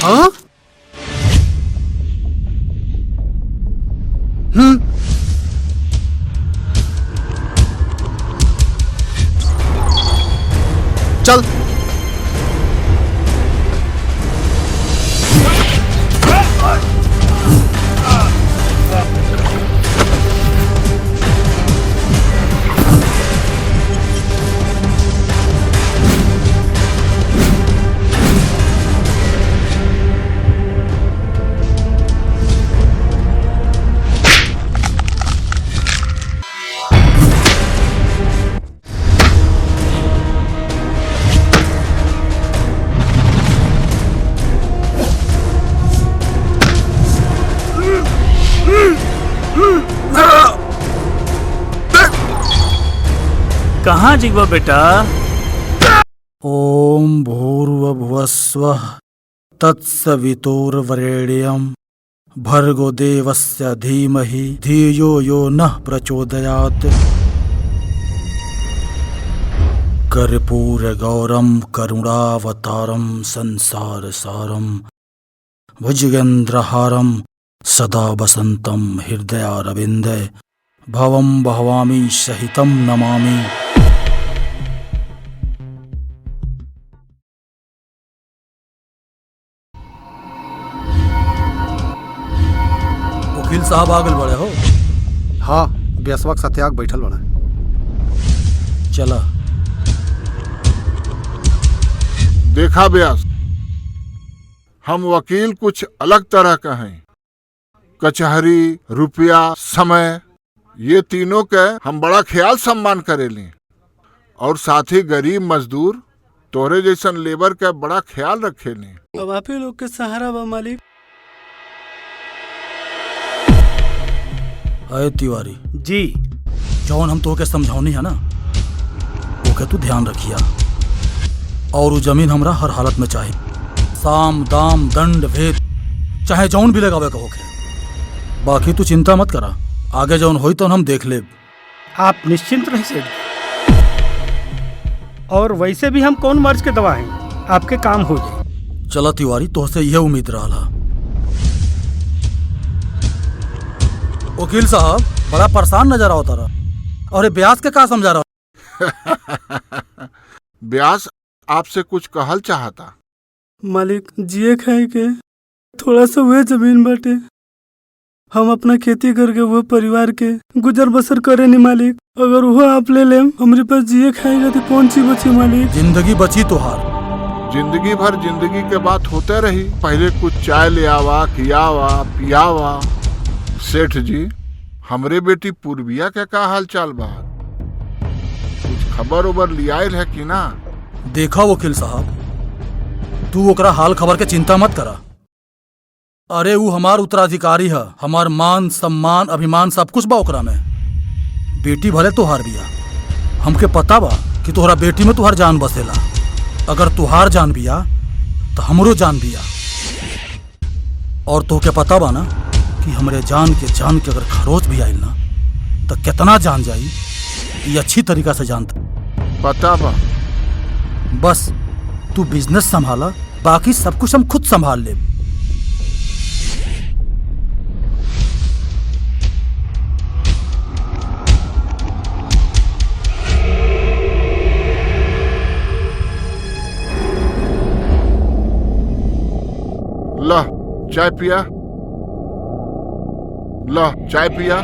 हाँ? चल। कहाँ जिगवा बेटा? ओम भूर्भुवस्वः तत्सवितुर्वरेण्यं भर्गो देवस्य धीमहि धियो यो नः प्रचोदयात्। कर्पूरगौरं करुणावतारं संसारसारं भुजगेन्द्रहारं सदा वसन्तं हृदयारविन्दे भवं भवामी सहितं नमामि। वकील साहब आगल बड़े हो? हाँ, बेसवक सत्याग बैठल बड़ा। चला। देखा व्यास, हम वकील कुछ अलग तरह का हैं। कचहरी, रुपया, समय, ये तीनों के हम बड़ा ख्याल सम्मान करेली और साथ ही गरीब मजदूर तोरे जैसन लेबर के बड़ा ख्याल रखेली। अब आप ही लोग के सहारा बा मालिक। अरे तिवारी जी। जौन हम तोके समझौनी है ना, ओके तू ध्यान रखिया। और वो जमीन हमरा हर हालत में चाहे, साम दाम दंड भेद चाहे जौन भी लगावे कहोगे। बाकी तू चिंता मत करा, आगे जौन होई तो हम देख ले। आप निश्चिंत रह सेठ। और वैसे भी हम कौन मर्ज के दवा हैं, आपके काम हो जाए। चला तिवारी, तोहसे यह उम्मीद रहा। वकील साहब बड़ा परेशान नजर आवता रहा। और ये ब्यास के का समझा रहा? ब्यास आपसे कुछ कहल चाहता। मालिक जिए खाए के थोड़ा सा वह जमीन बाटे, हम अपना खेती करके वह परिवार के गुजर बसर करे नहीं मालिक। अगर वह आप ले लें, हमारे पास जिए खाएगा तो कौन सी बची मालिक? जिंदगी बची तुहार। जिंदगी भर जिंदगी के बात होते रही। पहले कुछ चाय ले आवा, खियावा, पियावा। सेठ जी, हमरे बेटी पूर्विया के का हाल चाल बा? कुछ खबर उबर लियायल है कि ना? देखा वकील साहब, तू ओकरा हाल खबर के चिंता मत करा। अरे वो हमार उत्तराधिकारी है, हमार मान सम्मान अभिमान सब कुछ बा ओकरा में। बेटी भले तुहार बिया, हमके पता बा कि तोहरा बेटी में तुहार जान बसेला। अगर तुहार जान बिया तो हमरो जान बिया। और तोहके पता बा ना कि हमरे जान के अगर खरोच भी आइल ना तो कितना जान जाई, ये अच्छी तरीका से जानता। पता बा। बस तू बिजनेस संभाला, बाकी सब कुछ हम खुद संभाल ले। ला चाय पिया, ला चाय पिया।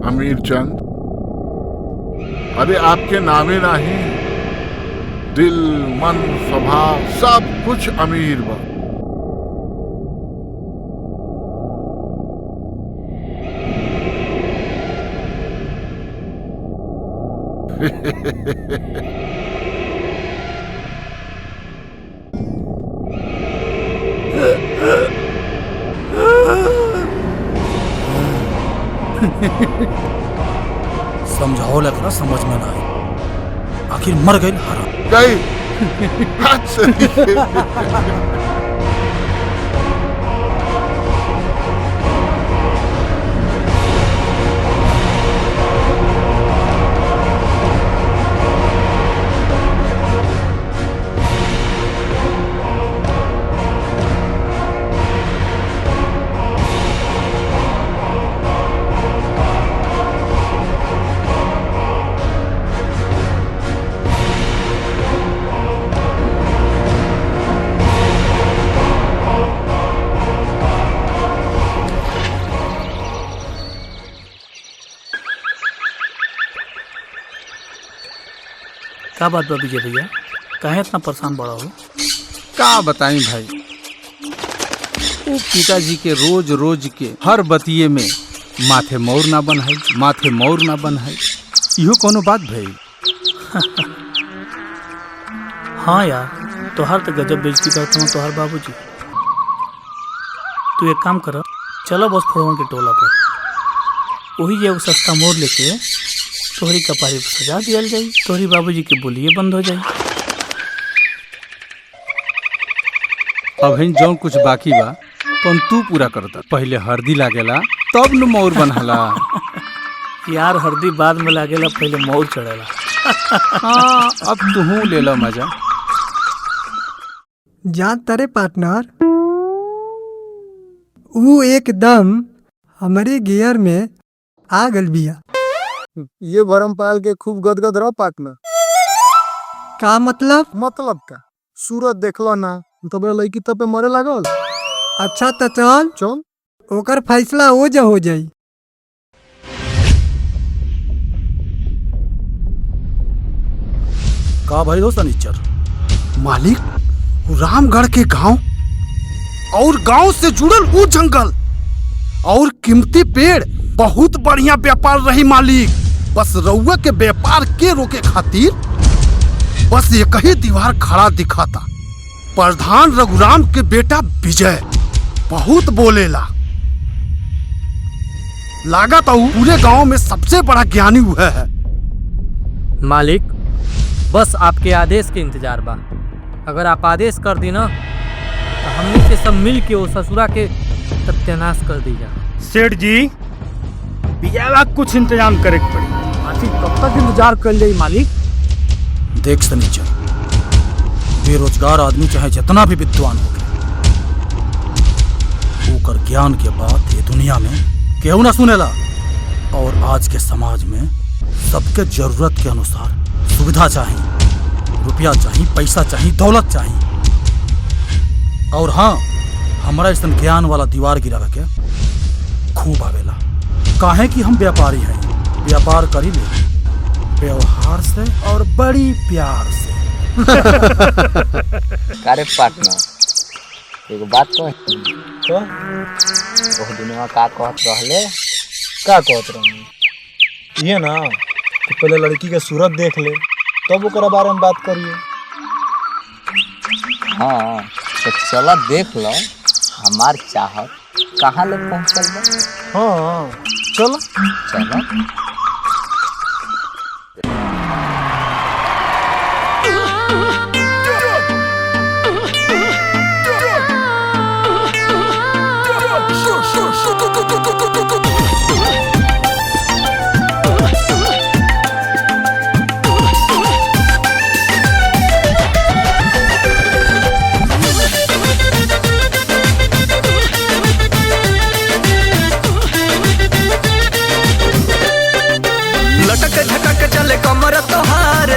अमीर चंद, अरे आपके नामे नहीं, दिल मन स्वभाव सब कुछ अमीर बा। समझाओ लगना समझ में ना आए, आखिर मर गई हराम। गई हाथ से का बात बा विजय भैया, काहे इतना परेशान बड़ा हो? का बताई भाई, वो पिताजी के रोज रोज के हर बतिये में माथे मोर ना बनहाई, माथे मोर ना बनहाई। इहो कोनो बात भाई? हाँ यार, तोहार तो गजब बेइज्जती करता हूँ तोहार बाबूजी। तू एक काम कर, चलो बस फोड़वन के टोला पर, वही एगो सस्ता मोड़ लेके तोहरी कपारी पर सजा दियल जाई, तोहरी बाबूजी के बोलिए बंद हो जाई। अभी जौन कुछ बाकी बा तो तू पूरा करता। पहले हरदी लागेला तब न मोर बनहला। यार हरदी बाद में लागेला, पहले मोर चढ़ेला। हाँ, अब तू ले लो मजा। जान तारे पार्टनर, वो एकदम हमारे गियर में आ गल बिया। ये भरम पाल के खूब गदगद रहो पार्टनर। का मतलब? मतलब का सूरत देखलो ना तब लड़की तब पे मरे लागल। अच्छा तो चल चल, ओकर फैसला हो जाई। का भाई दोस्त अनिच्चर? मालिक, वो रामगढ़ के गांव और गांव से जुड़ल वो जंगल और कीमती पेड़ बहुत बढ़िया व्यापार रही मालिक। बस रउआ के व्यापार के रोके खातिर बस एक ही दीवार खड़ा दिखाता। प्रधान रघुराम के बेटा विजय बहुत बोलेला, लागत पूरे गांव में सबसे बड़ा ज्ञानी हुआ है। मालिक, बस आपके आदेश के इंतजार बा। अगर आप आदेश कर दी ना तो हमने से सब मिल के वो ससुरा के सत्यानाश कर दीजा। सेठ जी, बियाह कुछ इंतजाम करे के पड़ी। आखिर कब तक इंतजार कर ले मालिक? देख सनीचर, बेरोजगार आदमी चाहे जितना भी विद्वान हो ओकर ज्ञान के बात ये दुनिया में केहू ना सुनेला। और आज के समाज में सबके जरूरत के अनुसार सुविधा चाहिए, रुपया चाहिए, पैसा चाहिए, दौलत चाहिए। और हाँ, हमारा इस ज्ञान वाला दीवार गिरा के खूब आवेला। काहे कि हम व्यापारी हैं, व्यापार करी ले व्यवहार से और बड़ी प्यार से। अरे पार्टनर, एगो बात कह। ओह दिनवा का कहत रहले? का कहत रहनी ये ना कि पहले लड़की के सूरत देख ले तब ओकरा बारे में बात करिए। हाँ तो चला देख लो हमार चाहत कहाँ ले पहुँचल बा। हाँ चलो चलो।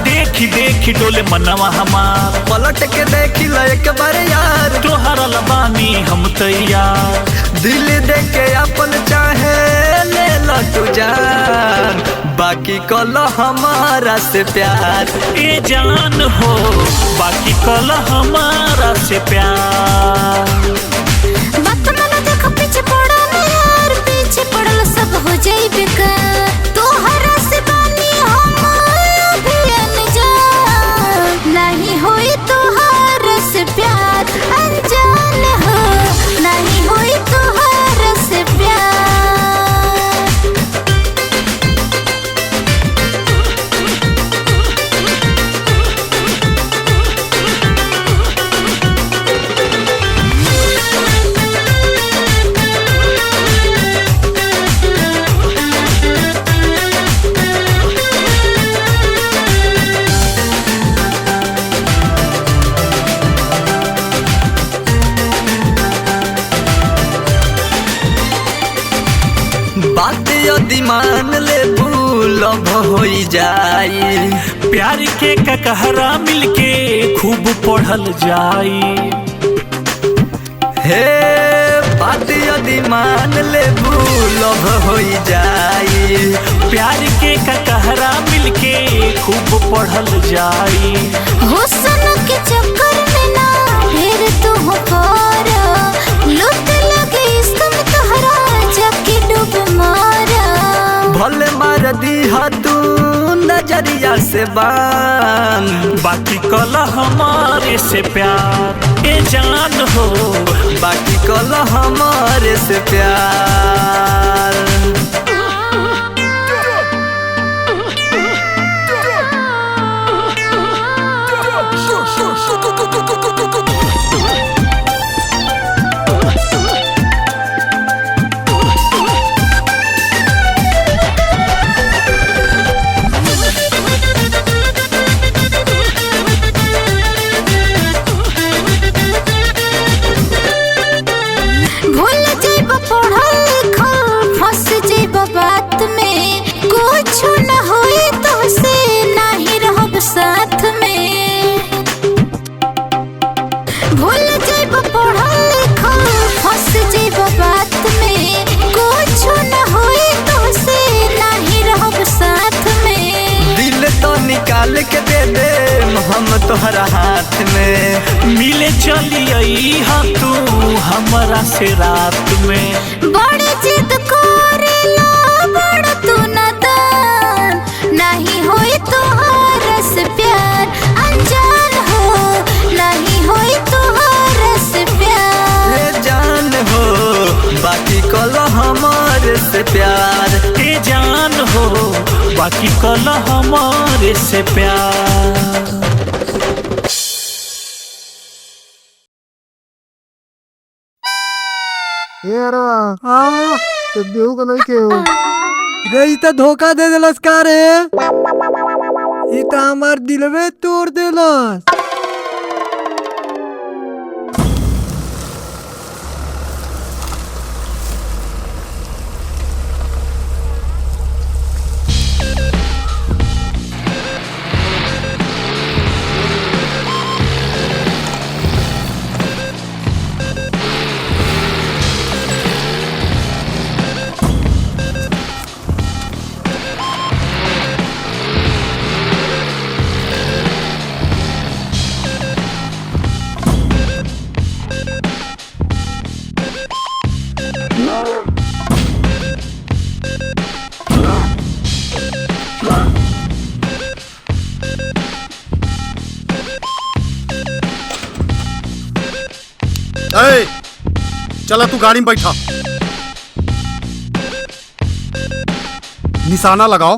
देखी देखी डोले मनवा हमार, पलट के देखी एक बार यार, तोहरा लबानी हम तैयार। दिल दे के अपन चाहे ले लो तू जान, बाकी कलो हमारा से प्यार। ए जान हो बाकी कलो हमारा से प्यार। बात मन देख पीछे पड़ा यार, पीछे पड़ल सब हो जाई बेकार। तोहरा से बानी हम नहीं हुई तुहार से प्यार, अनजान हो नहीं हुई तुहार से प्यार। बात यदि मान ले भूलब हो जाई, प्यार के ककहरा मिलके खूब पढ़ल जाई। हे बात यदि मान ले भूलब हो जाई, प्यार के ककहरा मिलके खूब पढ़ल जाई। हुस्न के चक्कर में ना फिर तुम पारा, लुट लगे इश्क में तोहरा जाके डूब मारा। भले मार दीहा तू नजरिया से बान, बाकी कल हमारे से प्यार ए जान हो, बाकी कल हमारे से प्यार। भूल जाइब पढ़ल लिखल, फंस जाइब बात में, कुछ न होई तुझसे नाही रहब साथ में। भूल जाइब पढ़ल लिखल, फंस जाइब बात में, कुछ न होई तुझसे नाही रहब साथ में। दिल तो निकाल के दे दे हम तोहरा हाथ में, मिले चली आई हा तू हमरा से रात में। बड़ी जिद करेला बड़ तू नादान, नहीं होई तोहरा से प्यार अनजान हो, नहीं होई तोहरा से प्यार। ए जान हो बाकी कल हमारे से प्यार, ए जान हो बाकी कल हमारे से प्यार। देहू का नहीं केहू रे, ई त धोखा दे देलस का रे, ई त हमार दिलवे तोड़ देलस। ए, चला तू गाड़ी में बैठा, निशाना लगाओ।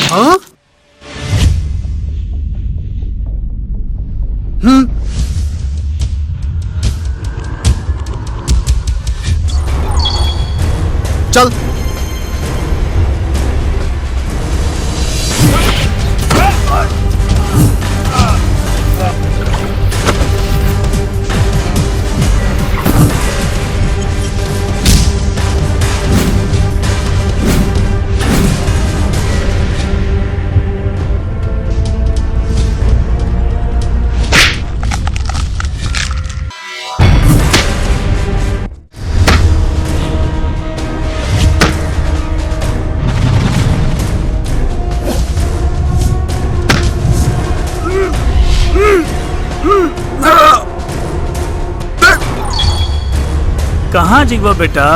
हाँ? चल। कहाँ जिगवा बेटा?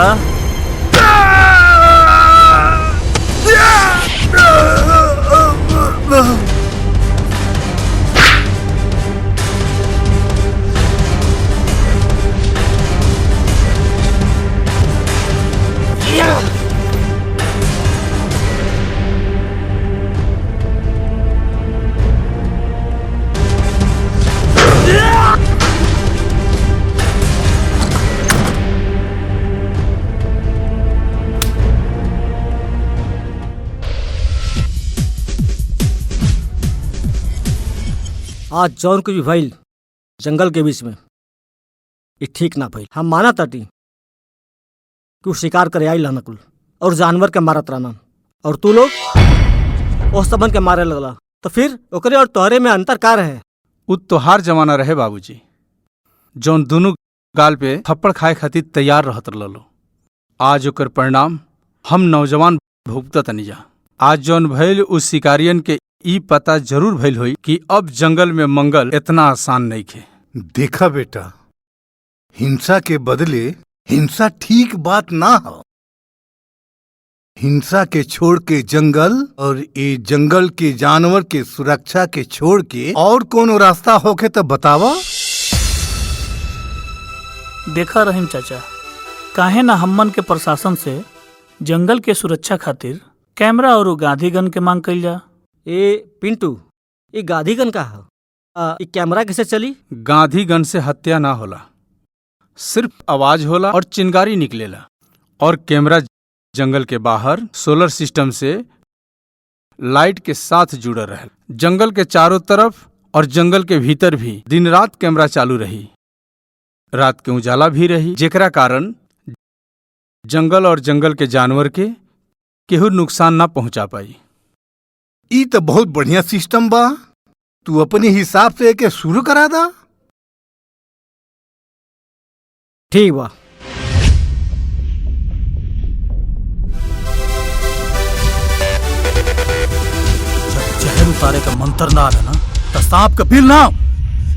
आज जौन कुछ भी भइल जंगल के बीच में ये ठीक ना भइल। हम माना ताटी कि उ शिकार करे आई नकुल और जानवर के मारत रहना, और तू लोग उस सबन के मारे लगला, तो फिर ओकरे और तोहरे में अंतर का रहे? उ तोहार जमाना रहे बाबूजी, जौन दोनों गाल पे थप्पड़ खाए खातिर तैयार रहत रहलो। आज ओकर परिणाम हम नौजवान भुगतत तनी जा। आज जौन भइल उस शिकारियन के ई पता जरूर भइल होई कि अब जंगल में मंगल इतना आसान नहीं खे। देखा बेटा, हिंसा के बदले हिंसा ठीक बात ना हो। हिंसा के छोड़ के जंगल और ये जंगल के जानवर के सुरक्षा के छोड़ के और कोनो रास्ता होके तो बतावा। देखा रहीम चाचा, काहे ना हमन के प्रशासन से जंगल के सुरक्षा खातिर कैमरा और गांधीगन के मांग कइल जा। ए पिंटू, ये गांधीगन का है? ये कैमरा कैसे चली? गांधीगन से हत्या ना होला, सिर्फ आवाज होला और चिंगारी निकलेला। और कैमरा जंगल के बाहर सोलर सिस्टम से लाइट के साथ जुड़ल रहे। जंगल के चारों तरफ और जंगल के भीतर भी दिन रात कैमरा चालू रही, रात के उजाला भी रही, जेकरा कारण जंगल और जंगल के जानवर के केहू नुकसान ना पहुंचा पाई। ई तो बहुत बढ़िया सिस्टम बा, तू अपने हिसाब से एके शुरू करा दा। ठीक बा। जब जहर उतारे का मंत्र ना आवे ना, तो सांप का बिल ना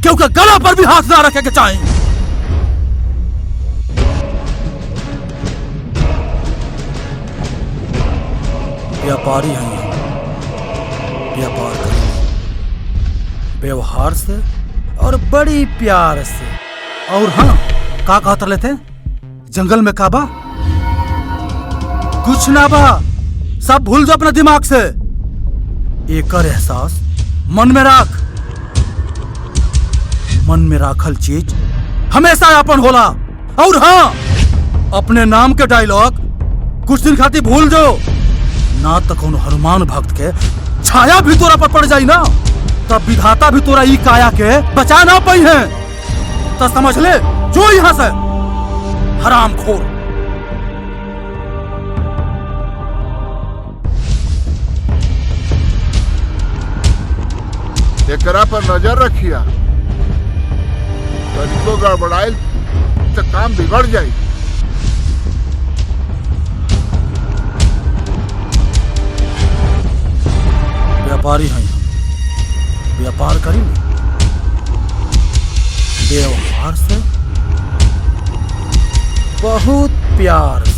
क्योंकि गला पर भी हाथ ना रखे के चाहे। व्यापारी हैं हम, व्यापार करेंगे व्यवहार से और बड़ी प्यार से। और हाँ, का कहते लेते जंगल में काबा कुछ ना बा, सब भूल जाओ अपने दिमाग से। एकर एहसास मन में राख। मन में राखल चीज हमेशा अपन होला। और हाँ, अपने नाम के डायलॉग कुछ दिन खातिर भूल जाओ ना, तो कोनो हनुमान भक्त के छाया भी तोरा पर पड़ जाई ना, तब विधाता भी तोरा ई काया के बचा ना पाई है। तो समझ ले, जो यहाँ से हरामखोर। एकरा पर नजर रखिया, तनिको गड़बड़ाइल तो काम बिगड़ जाई। व्यापारी हैं, व्यापार करेंगे व्यवहार से, बहुत प्यार से।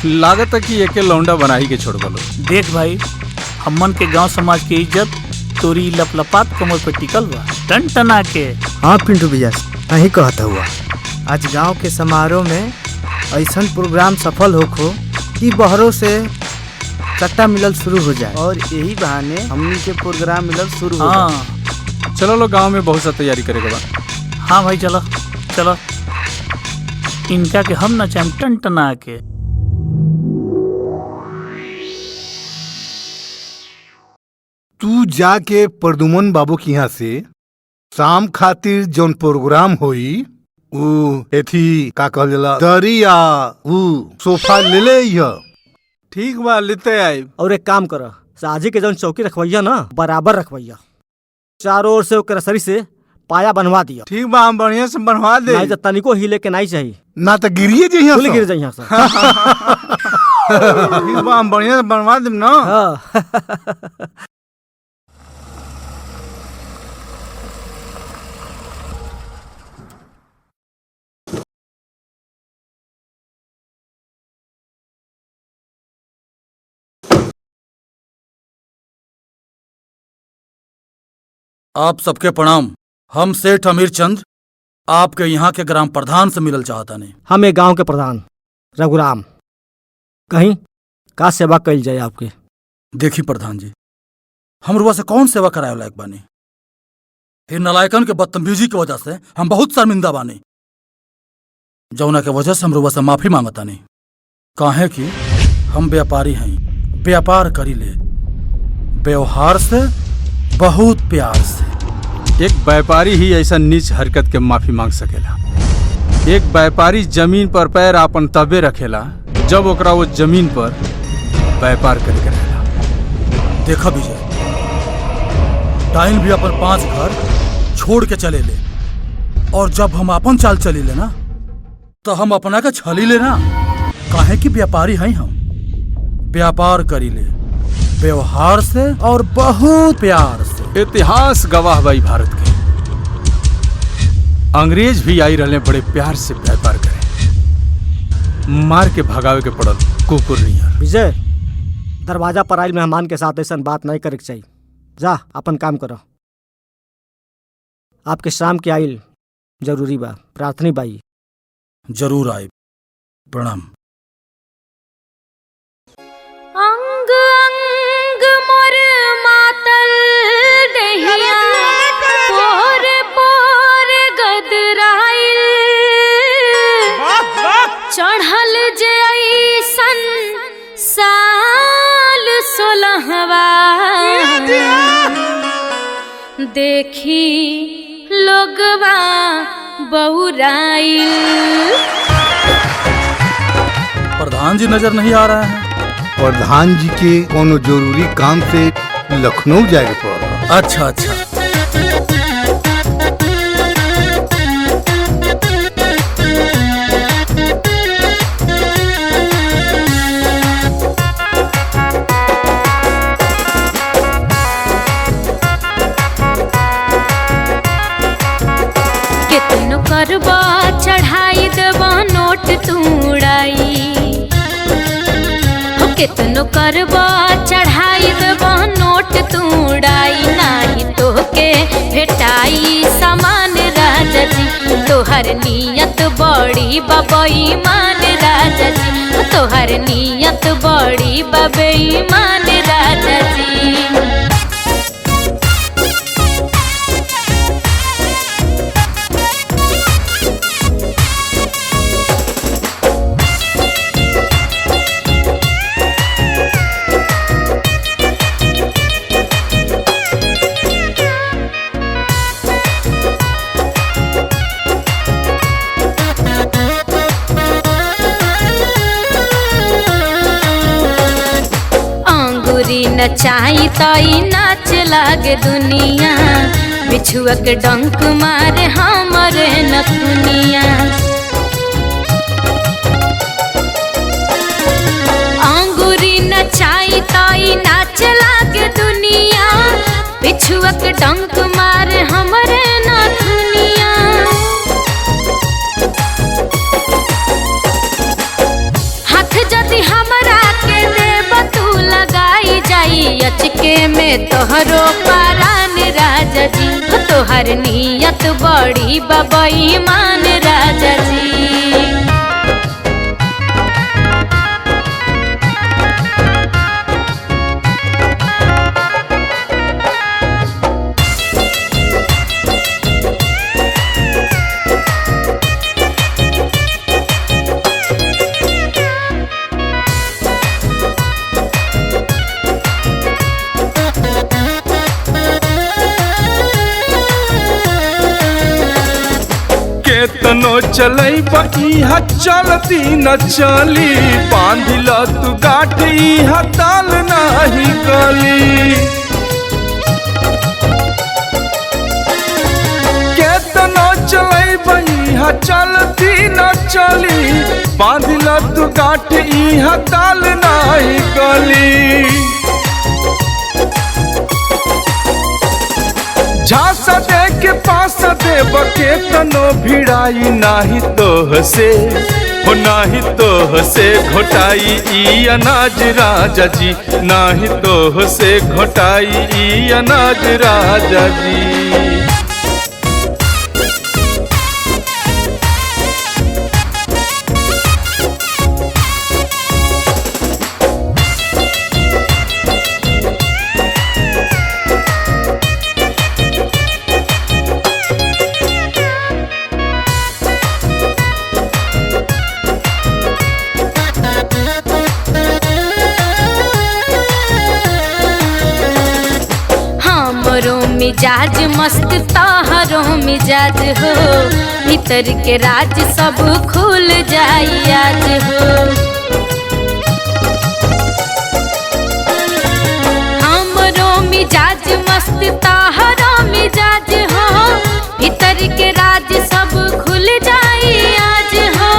लागत है कि एके लौंडा बनाई के छोड़ गलो। देख भाई, हमन के गांव समाज की इज्जत तोरी लपलपात कमर पे टिकल बा, टन टना के। हाँ पिंटू भैया, नहीं कहता हुआ आज गांव के समारोह में ऐसा प्रोग्राम सफल होखो कि बहरों से चट्टा मिलल शुरू हो जाए, और यही बहाने हमनी के प्रोग्राम मिलल शुरू हो जाए। हाँ चलो लो, गांव में बहुत सा तैयारी करेगा बा। हाँ भाई, चलो चलो, इनका के हम नचाएम टन टना के। तू जाके प्रदुमन बाबू के यहाँ से शाम खातिर जौन प्रोग्राम होई उ एथी का कहल जाला दरिया उ सोफा ले ले यह। ठीक बा, लेते आए। और एक काम कर, साजी के जौन चौकी रखवैया ना, बराबर रखवैया, चारों ओर से ओकर सरी से पाया बनवा दिया। ठीक बा, हम बढ़िया से बनवा दे। नहीं तो तनिको हिले के नहीं चाहिए, ना तो गिरिए जइहा फुल गिर जाइए सब। ठीक बा, हम बढ़िया से बनवा देम ना। हाँ। आप सबके प्रणाम। हम सेठ अमीर चंद आपके यहाँ के ग्राम प्रधान से मिलल चाहता नहीं। हम एक गांव के प्रधान रघुराम, कहीं का सेवा कल जाए आपके। देखी प्रधान जी, हम रुआ से कौन सेवा कराए लायक बानी? फिर नलायकन के बदतमीजी की वजह से हम बहुत शर्मिंदा बानी, जौना के वजह से हम रुआ से माफी मांगता नहीं। काहे कि हम व्यापारी हैं, व्यापार करी ले व्यवहार से, बहुत प्यार से। एक व्यापारी ही ऐसा नीच हरकत के माफी मांग सकेला। एक व्यापारी जमीन पर पैर आपन तबे रखेला जब ओकरा वो जमीन पर व्यापार करके रहेला। देखा विजय, डाइन भी अपन 5 घर छोड़ के चले ले, और जब हम अपन चाल चली ले ना तो हम अपना के छली ले ना। काहे कि व्यापारी हैं हम, व्यापार करी ले व्यवहार से और बहुत प्यार से। इतिहास गवाह भाई भारत के, अंग्रेज भी आई रहे बड़े प्यार से व्यापार करे, मार के भगावे के पड़ल कुकुर नहीं। विजय, दरवाजा पर आयल मेहमान के साथ ऐसा बात नहीं करे के चाहिए। जा अपन काम करो। आपके शाम के आइल जरूरी बा, प्रार्थनी बाई। जरूर आए, प्रणाम। अंग अंग मोर मातल दहिया, पोर पोर गदराइल, चढ़ल जे ऐसन साल 16वां, देखी लोगवा बहुराइल। प्रधान जी नजर नहीं आ रहा है। प्रधान जी के कोनो जरूरी काम से लखनऊ जाए पड़ा। अच्छा अच्छा। कितनो करबा चढ़ाई देबा नोट तूड़ाई, कितनो करबा चढ़ाई देबा नोट तूड़ाई, नाही तोहके भेटाई सामान राजा जी। तोहर नियत बड़ी बबईमान राजा जी, तोहर नियत बड़ी बबईमान राजा जी। नचाई तई नाच लागे दुनिया, बिछुआ के डंक मारे हमरे नथुनिया। अंगूरी नचाई तई नाच लागे दुनिया, बिछुआ के डंक मारे हमरे नथुनिया। हाथ जदि हमरा के देब तू लगाई जाई, अचके में तोहरो पारान राजा जी। तोहर नियत बड़ी बबईमान राजा जी। केतनो चलई बइहा चलती न चली, बांधिल तू गाठी हताल नाही गली। केतनो चलई बइहा चलती न चली, बांधिल तू गाठी हताल नाही गली। झांसा दे के पास देव केतनो भिड़ाई नाही तोह से, हो नाही तो से घोटाई ई अनाज राजा जी, नाही तो से घोटाई ई अनाज राजा जी। मिजाज मस्त तोहरो मिजाज हो, भीतर के राज सब खुल जाई आज हो। हमरो मिजाज मस्त तोहरो मिजाज हो, भीतर के राज सब खुल जाई आज हो।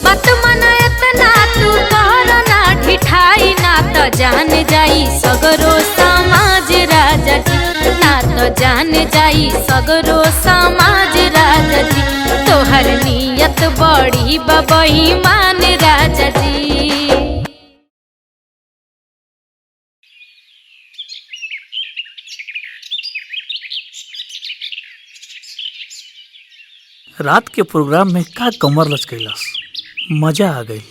बात मना इतना तू करो ना ढिठाई, ना तो जान जाई सगरो समाज राजा जी, ना तो जान जाई सगरो समाज राजा जी। तोहर नियत बड़ी बेईमान राजा जी। रात के प्रोग्राम में का कमर लचकैलस, मजा आ गई।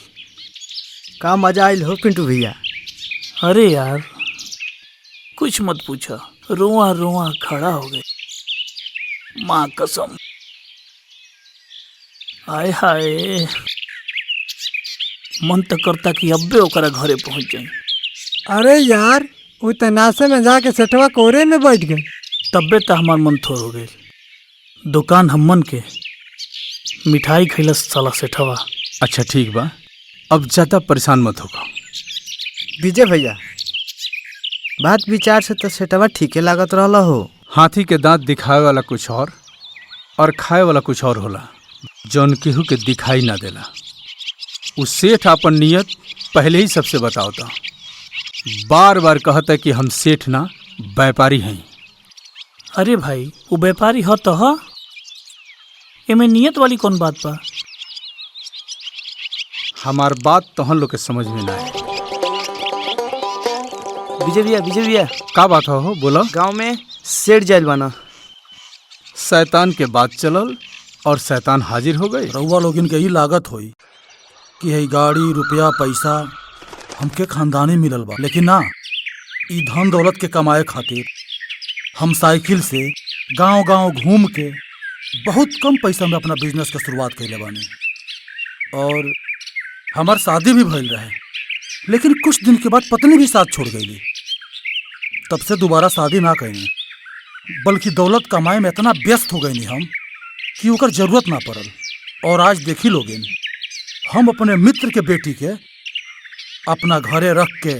का मजा आयल हो पिंटू भैया? अरे यार कुछ मत पूछा, रोआ रोआ खड़ा हो गए, माँ कसम। आय हाय, मन तो करता कि अब्बे ओकरा घरे पहुंच जाए। अरे यार वो तनासे में जाके सेठवा कोरे में बैठ गए। तब्बे तो हमार मन थोर हो गए। दुकान हमन के मिठाई खैलस साला सेठवा। अच्छा ठीक बा, अब ज्यादा परेशान मत होगा। विजय भैया बात विचार से तो सेठवा ठीके लागत रहला हो। हाथी के दांत दिखाए वाला कुछ और खाए वाला कुछ और होला, जौन केहू के दिखाई ना देला। उस सेठ अपन नियत पहले ही सबसे बतावता, बार बार कहता कि हम सेठ ना व्यापारी हैं। अरे भाई वो व्यापारी हो तो हो, एमे नियत वाली कौन बात बा? हमार बात तोहन लोग के समझ में ना है। विजय भैया का बात हो बोला? गांव में सेठ जाइल बाना। शैतान के बात चलल और शैतान हाजिर हो गए। रउआ लोगन के ही लागत होई कि है गाड़ी रुपया पैसा हमके खानदानी मिलल बा, लेकिन ना, ई धन दौलत के कमाए खातिर हम साइकिल से गांव गांव घूम के बहुत कम पैसा में अपना बिजनेस का शुरुआत कैले बानी। और हमार शादी भी भइल रहे, लेकिन कुछ दिन के बाद पत्नी भी साथ छोड़ गई। तब से दोबारा शादी ना कैनी, बल्कि दौलत कमाए में इतना व्यस्त हो गई हम कि ओकर जरूरत ना पड़ल। और आज देखी लोगिन, हम अपने मित्र के बेटी के अपना घरे रख के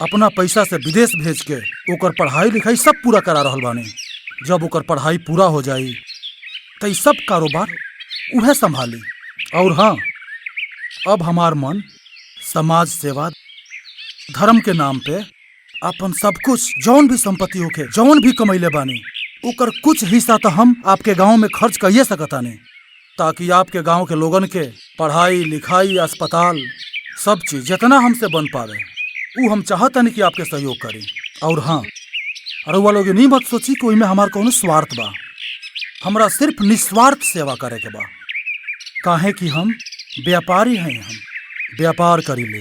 अपना पैसा से विदेश भेज के ओकर पढ़ाई लिखाई सब पूरा करा रहल बानी। जब ओकर पढ़ाई पूरा हो जाई तो सब कारोबार उहे संभाली। और हाँ, अब हमार मन समाज सेवा धर्म के नाम पे अपन सब कुछ जौन भी संपत्ति होके जौन भी कमैले बानी ओकर कुछ हिस्सा तो हम आपके गांव में खर्च करिए सकतानी, ताकि आपके गांव के लोगन के पढ़ाई लिखाई अस्पताल सब चीज जितना हमसे बन पावे वो हम चाहतनी कि आपके सहयोग करें। और हाँ, रउआ लोग नहीं मत सोची कि ओइमे हमार कोनो स्वार्थ बा। हमरा सिर्फ निस्वार्थ सेवा करे के बा, काहे कि हम व्यापारी हैं। हम व्यापार करी ले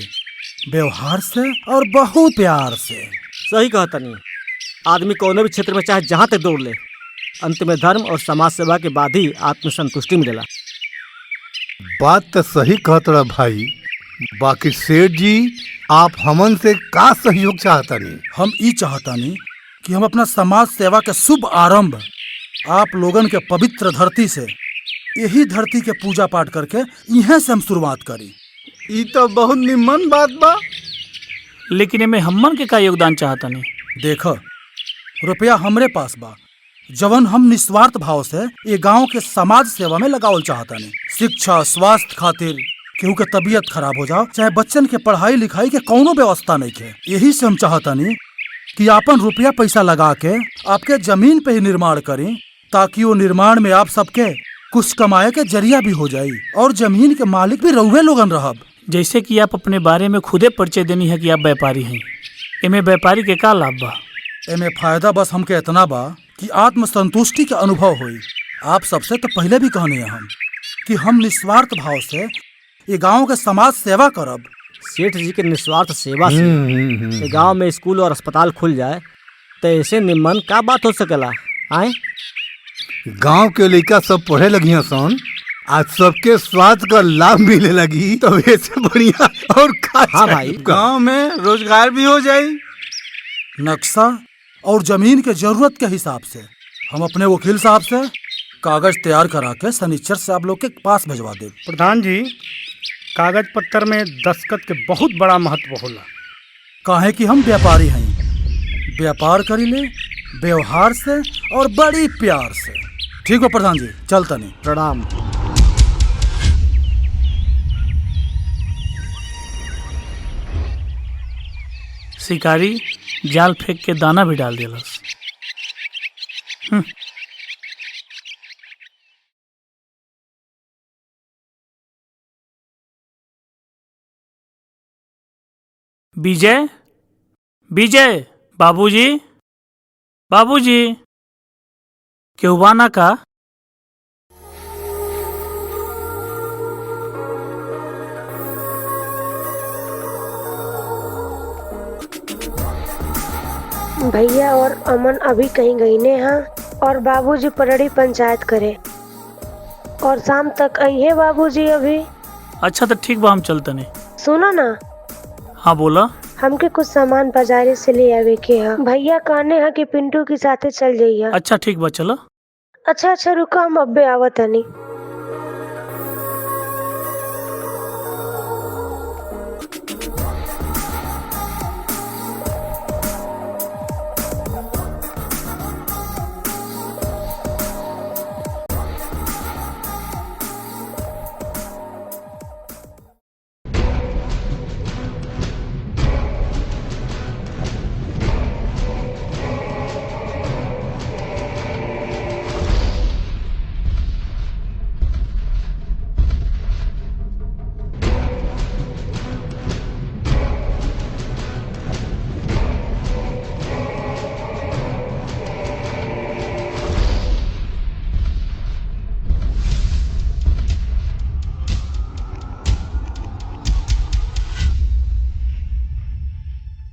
व्यवहार से और बहुत प्यार से। सही कहता नहीं, आदमी कोनो भी क्षेत्र में चाहे जहाँ तक दौड़ ले, अंत में धर्म और समाज सेवा के बाद ही आत्मसंतुष्टि मिलेला। बात तो सही कहत रहा भाई, बाकी सेठ जी आप हमन से का सहयोग चाहता नहीं? हम ई चाहता नहीं कि हम अपना समाज सेवा के शुभ आरंभ आप लोगन के पवित्र धरती से, यही धरती के पूजा पाठ करके यहाँ से हम शुरुआत करी। ई तो बहुत निम्न बात बा, लेकिन एमे हमन के का योगदान चाहता नहीं? देख, रुपया हमरे पास बा जवन हम निस्वार्थ भाव से ये गांव के समाज सेवा में लगावल चाहता नहीं। शिक्षा स्वास्थ्य खातिर केहू के तबीयत खराब हो जाओ, चाहे बच्चन के पढ़ाई लिखाई के कौनो व्यवस्था नहीं है। यही से हम चाहता नहीं कि आपन रुपया पैसा लगा के आपके जमीन पे ही निर्माण करें, ताकि वो निर्माण में आप सबके कुछ कमाए के जरिया भी हो जाई और जमीन के मालिक भी रउवे लोगन रहब। जैसे कि आप अपने बारे में खुदे परिचय देनी है कि आप व्यापारी हैं, एमे व्यापारी के का लाभ बा? एमे फायदा बस हमके इतना बा कि आत्मसंतुष्टि के अनुभव होई। आप सबसे तो पहले भी कहनी है हम कि हम निस्वार्थ भाव से ये गांव के समाज सेवा करब। सेठ जी के निस्वार्थ सेवा से गांव में स्कूल और अस्पताल खुल जाए तो ऐसे निम्न का बात हो सकेला? आए गांव के लड़का सब पढ़े लगी सन, आज सबके स्वास्थ्य का लाभ मिले लगी, तो ऐसे बढ़िया और हाँ भाई, गांव में रोजगार भी हो जाए। नक्शा और जमीन के जरूरत के हिसाब से हम अपने वकील साहब से कागज तैयार करा के सनीचर से आप लोग के पास भिजवा दे। प्रधान जी, कागज पत्तर में दस्तखत के बहुत बड़ा महत्व होला। काहे कि हम व्यापारी हैं, व्यापार करी ले व्यवहार से और बड़ी प्यार से। ठीक है प्रधान जी, चलता नहीं। प्रणाम। शिकारी जाल फेंक के दाना भी डाल दिलस। विजय, विजय, बाबूजी, बाबूजी, क्यों बाना का? भैया और अमन अभी कहीं गई ने हाँ, और बाबूजी पलड़ी पंचायत करे और शाम तक आई है बाबूजी अभी। अच्छा तो ठीक बा, हम चलते नहीं। सुनो ना। हाँ बोला। हमके कुछ सामान बाजारे से ले आवे के है। भैया कहने है कि पिंटू के साथे चल जाइए। अच्छा ठीक बा, चलो। अच्छा अच्छा रुको, हम अब्बे आवत नहीं।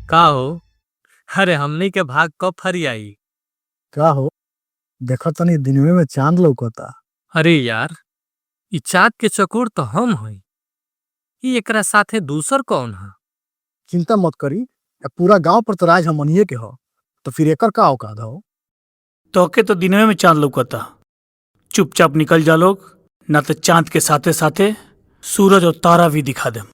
का हो? अरे हमनी के भाग कब फरी आई? का हो? देखो तनी दिनवे में चांद लौकता। अरे यार, ई चाँद के चकोर तो हम हई, ई एकरा साथे दूसर कौन है? चिंता मत करी, पूरा गांव पर तो राज हमनिए के हो, तो फिर एकर का औकात हो? तोके तो दिनवे में चांद लौकता। चुपचाप निकल जा लोग, ना तो चांद के साथे साथे सूरज और तारा भी दिखा दे।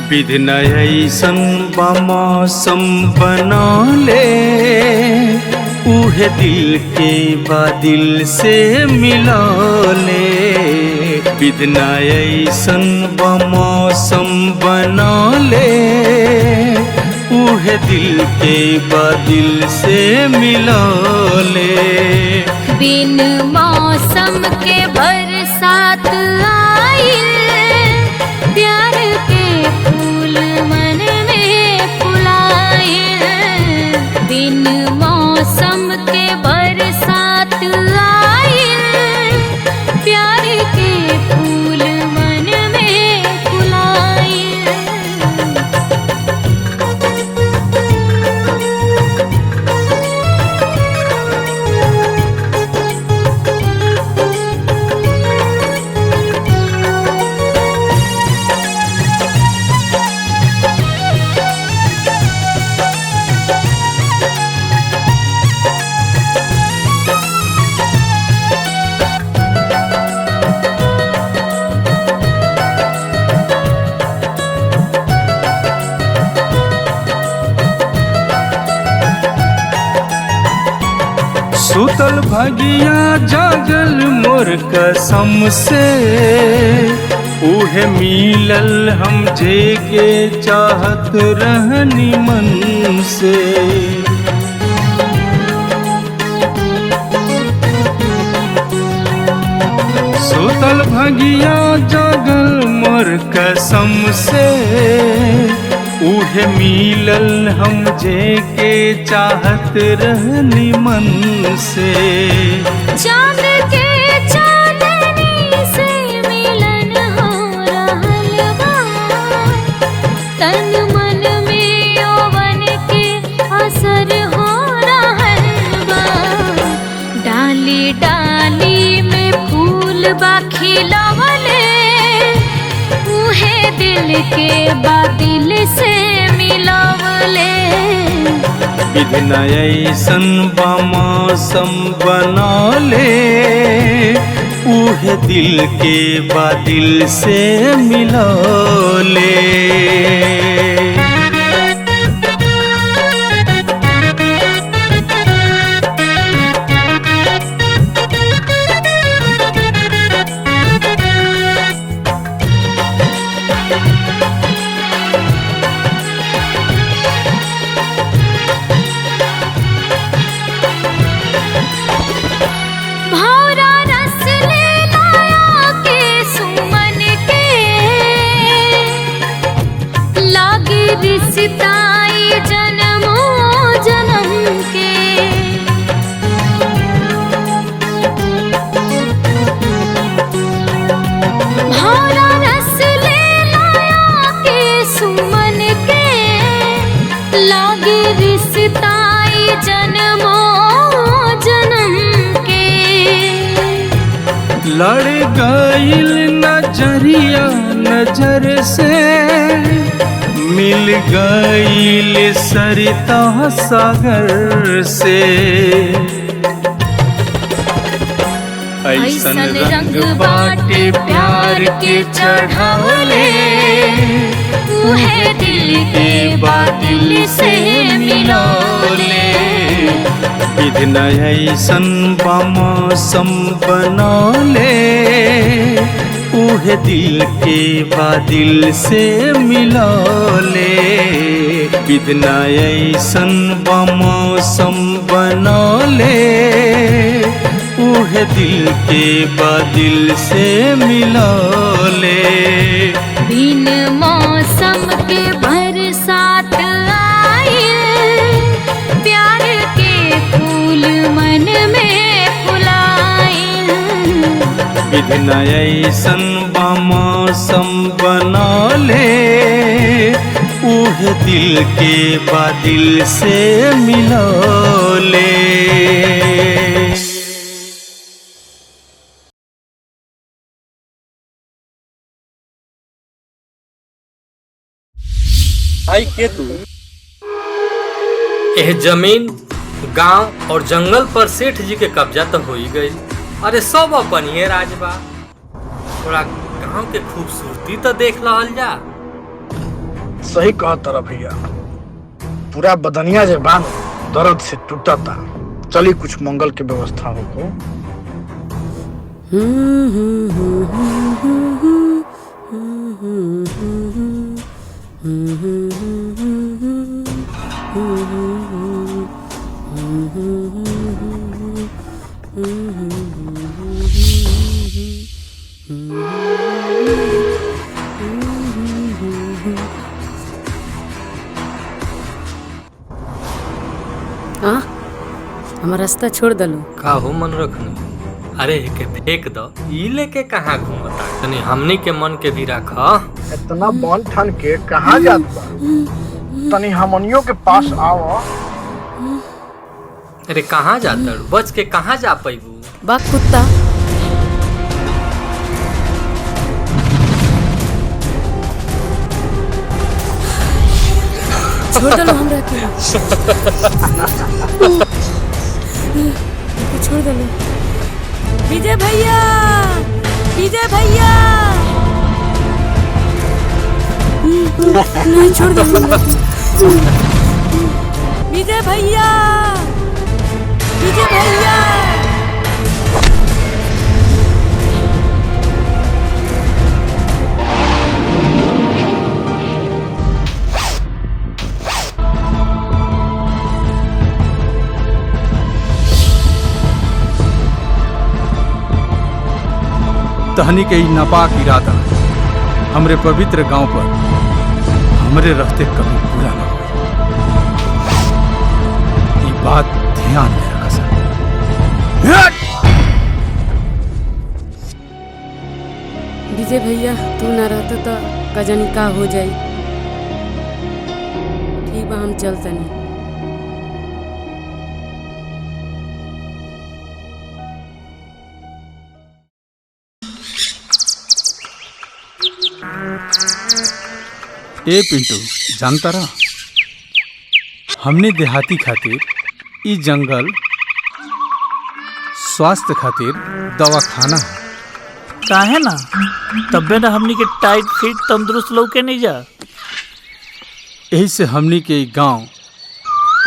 विधि न ऐसन मौसम बना ले, उहे दिल के बादिल से मिला ले। विधना ऐसन मौसम बनौले उहे दिल के दिल से मिलौले। बिन मौसम के बरसात आइल प्यार के फूल मन में फुलाइल। बिन मौसम के बरसात आइल प्यार के फूल मन में फुलाइल। सुतल भगिया जागल मोर कसम से उहे मिलल हम जेके चाहत रहनी मन से। सुतल भगिया जागल मोर कसम से उहे मिलल हम जेके चाहत रहनी मन से। चांद के चांदनी से मिलन हो रहल बा तन मन में यौवन के असर हो रहल बा। डाली डाली में फूल बा खिलवले उहे दिल के दिल से मिलवले। विधना ऐसन मौसम बनौले उहे दिल के दिल से मिलौले। रिश्ताई जन्मों जन्म के भौरा रस ले लाया के सुमन के लागे रिश्ताई जन्मों जन्म के। लड़ गईल नजरिया नजर से मिल गईल सरिता सागर से। ऐसन रंग बाटे प्यार के चढ़ावले उहे दिल के दिल से मिलौले। विधना ऐसन मौसम बनौले उहे दिल के दिल से मिलौले। विधना ऐसन मौसम बनौले उहे दिल के दिल से मिलौले। बिन मौसम के बरसात आइल प्यार के फूल मन में फुलाइल। विधना ऐसन मौसम बनौले उहे दिल के दिल से मिलौले। भाई के तू यह जमीन गांव और जंगल पर सेठ जी के कब्जा तो हो ही गई। अरे सब अपन ही राज बा। थोड़ा गांव के खूबसूरती तो देख लहल जा। सही कहा तारा भैया, पूरा बदनिया जे बान दर्द से टूटता। चली कुछ मंगल के व्यवस्था हो। हाँ हमारा रास्ता छोड़ दलो। का हो मन रखनी? अरे के फेंक दो, ई लेके कहाँ घूमता? तनी हमनी के मन के भी रखा। इतना बन ठन के कहाँ जात बा? तनी हमनियों के पास आओ। अरे कहाँ जाता? बच के कहाँ जा पैबू? बा कुत्ता। छोड़ दलो हमरा के। छोड़ दलो। विजय भैया, विजय भैया। नहीं छोड़ दो विजय भैया, विजय भैया। तहनी के ई नापाक इरादा हमरे पवित्र गांव पर हमरे रहते कभी पूरा न हो। ये बात ध्यान में रखा सर। विजय भैया तू ना रहता तो कजनी का हो जाई। ठीक बा हम चलतनी। ए पिंटू जानता रहा हमने देहाती खातिर ई जंगल स्वास्थ्य खातिर दवाखाना है। काहे ना तबे ना हमनी के टाइट फिट तंदुरुस्त लौके नहीं जा। यही से हमनी के गांव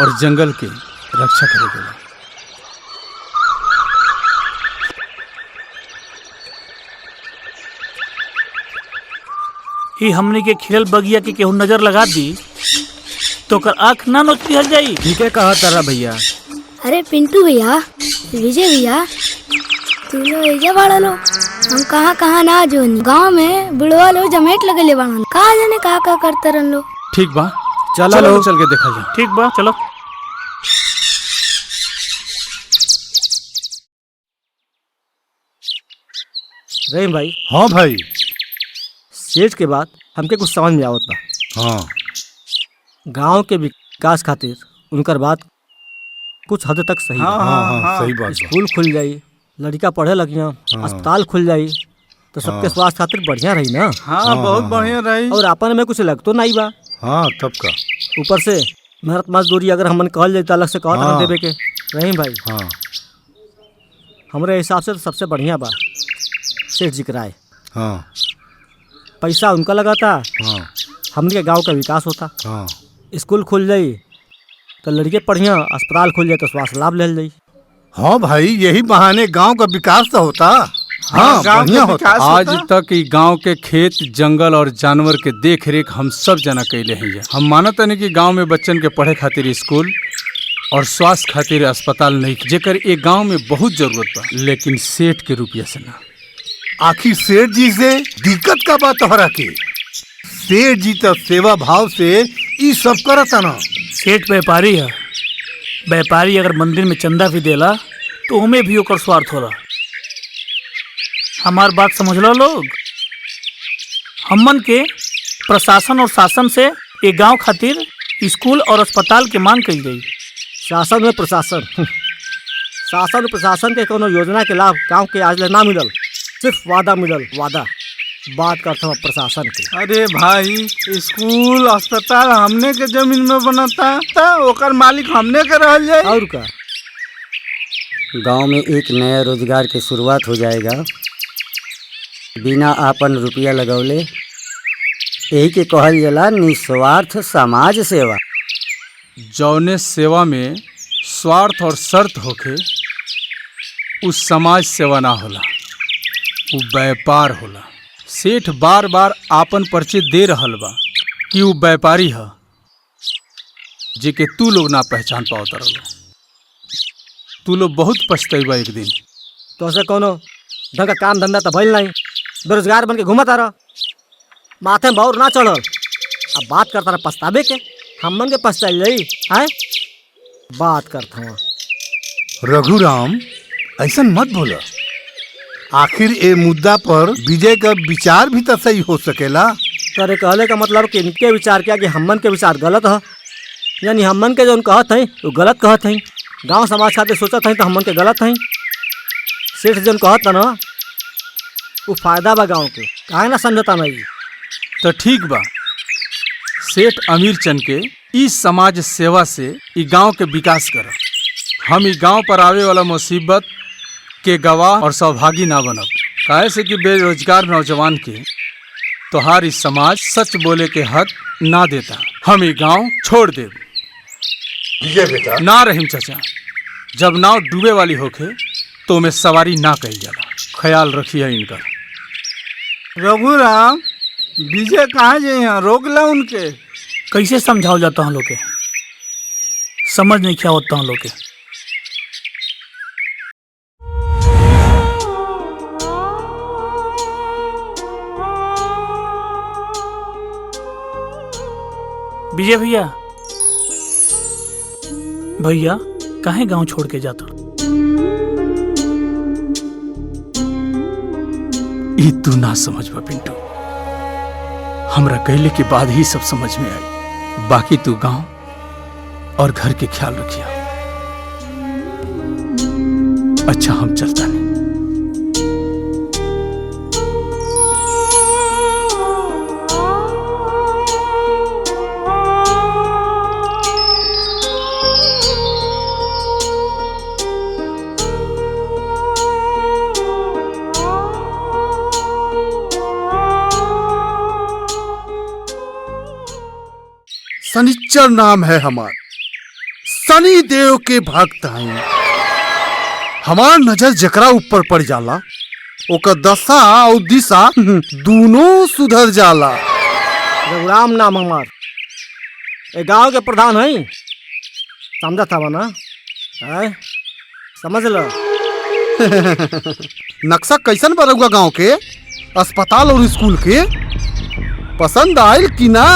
और जंगल के रक्षा करेगा। ही हमनी के खिलल बगिया के केहू नजर लगा दी तो कर आँख ना नोच पिहल जाई। ठीक है कहा तारा भैया। अरे पिंटू भैया, विजय भैया, तू लोग एजा बाड़ा लो। हम कहाँ कहाँ ना जो गांव में बुढ़वा लोग जमेट लगेले बाड़न। कहाँ जाने कहाँ करते रहन लो। ठीक बा चलो चल के देखा जाए। ठीक बा चलो। रहीम भाई। हाँ भाई। सेठ के बाद हमके कुछ समझ में आवत बा। हाँ। गांव के विकास खातिर उनकर बात कुछ हद तक सही हाँ, बा। हाँ, हाँ, सही बात बा। स्कूल खुल जाई, लड़का पढ़े लगिया, अस्पताल खुल जाई तो सबके स्वास्थ्य खातिर बढ़िया रही ना। हाँ, बहुत बढ़िया रही। और अपन में कुछ लगतो नहीं बा। हाँ तब का। ऊपर से मेहनत मजदूरी अगर हमन कहल जाए तो अलग से कहत देवे के। रहीम भाई। हाँ। हमरे हिसाब से तो सबसे बढ़िया बा सेठ जी कराए। हाँ। पैसा उनका लगाता। हाँ। हमने के गांव का विकास होता। हाँ। स्कूल खुल जाई तो लड़के पढ़िया, अस्पताल खुल जाए तो स्वास्थ्य लाभ ले जाई। हाँ भाई यही बहाने गांव का विकास तो होता। हाँ बढ़िया होता। आज तक ई गांव के खेत जंगल और जानवर के देख रेख हम सब जना कैले हैं। हम मानत नहीं कि गांव में बच्चन के पढ़े खातिर स्कूल और स्वास्थ्य खातिर अस्पताल नहीं, जेकर एक गांव में बहुत जरूरत बा, लेकिन सेठ के रुपया से ना। आखिर सेठ जी से दिक्कत का बात तोहरा के? सेठ जी तो सेवा भाव से ई सब करता ना। सेठ व्यापारी है। व्यापारी अगर मंदिर में चंदा भी देला तो हमें भी ओकर स्वार्थ होला। हमार बात समझ लो लोग। हमन के प्रशासन और शासन से एक गांव खातिर स्कूल और अस्पताल के मांग कई गई। शासन में प्रशासन शासन और प्रशासन के कोनो योजना के लाभ गांव के आज ना मिलल, सिर्फ वादा मिलल। वादा बात करता हूँ प्रशासन के। अरे भाई स्कूल अस्पताल हमने के जमीन में बनता था, ओकर मालिक हमने के रहल जाए। और का गांव में एक नया रोजगार के शुरुआत हो जाएगा बिना आपन रुपया लगौले। यही के कहल जाला निस्वार्थ समाज सेवा। जौने सेवा में स्वार्थ और शर्त होके उस समाज सेवा ना होला। वो व्यापार होला। सेठ बार बार आपन परिचय दे रहल बा कि वो व्यापारी है, जेके तू लोग ना पहचान पाओ तरलो। तू लोग बहुत पछतेबा एक दिन। तो से कोनो ढंग का काम धंधा तो भइल नहीं, बेरोजगार बन के घूमता रह, माथे में बाउर ना चढ़ल। अब बात करता रहा पछतावे के, हमन के पछताई जाई है। बात करता हूँ रघुराम, ऐसा मत बोला। आखिर ए मुद्दा पर विजय का विचार भी तो सही हो सकेला। करे कहले का मतलब कि इनके विचार किया कि हमन के विचार गलत है, यानी हमन के जो कहत हैं वो गलत कहत हैं। गांव समाज खातिर सोचत हैं तो हमन के गलत हैं। सेठ जो कहत ना वो फायदा बा गांव के, काहे ना समझता नहीं। तो ठीक बा, सेठ अमीर चंद के इस समाज सेवा से ई गांव के विकास कर। हम ई गांव पर आवे वाला मुसीबत के गवाह और सौभागी ना बनब। काहे से कि बेरोजगार नौजवान के तोहार इस समाज सच बोले के हक ना देता। हम ये गांव छोड़ देब। ये बेटा ना रहीम चाचा, जब नाव डूबे वाली होखे तो में सवारी ना कही जाला। ख्याल रखिए इनका। रघुराम, विजय कहाँ जाए हैं? रोक ला उनके। कैसे समझाओ जाता हूँ लोग के, समझ नहीं क्या होता हूँ लोग के। विजय भैया, भैया काहे गांव छोड़ के जाता? ई तू ना समझ बा पिंटू, हमरा कहले के बाद ही सब समझ में आई। बाकी तू गांव और घर के ख्याल रखिया। अच्छा, हम चलता नहीं। शनिचर नाम है हमार, शनि देव के भक्त हैं। हमार नजर जकरा ऊपर पड़ जाला ओकर दशा और दिशा दोनों सुधर जाला। रघुराम नाम हमार, ए गांव के प्रधान है, समझा था ना? है समझ लो। नक्शा कैसन बरौगा गांव के, अस्पताल और स्कूल के पसंद आयल कि ना?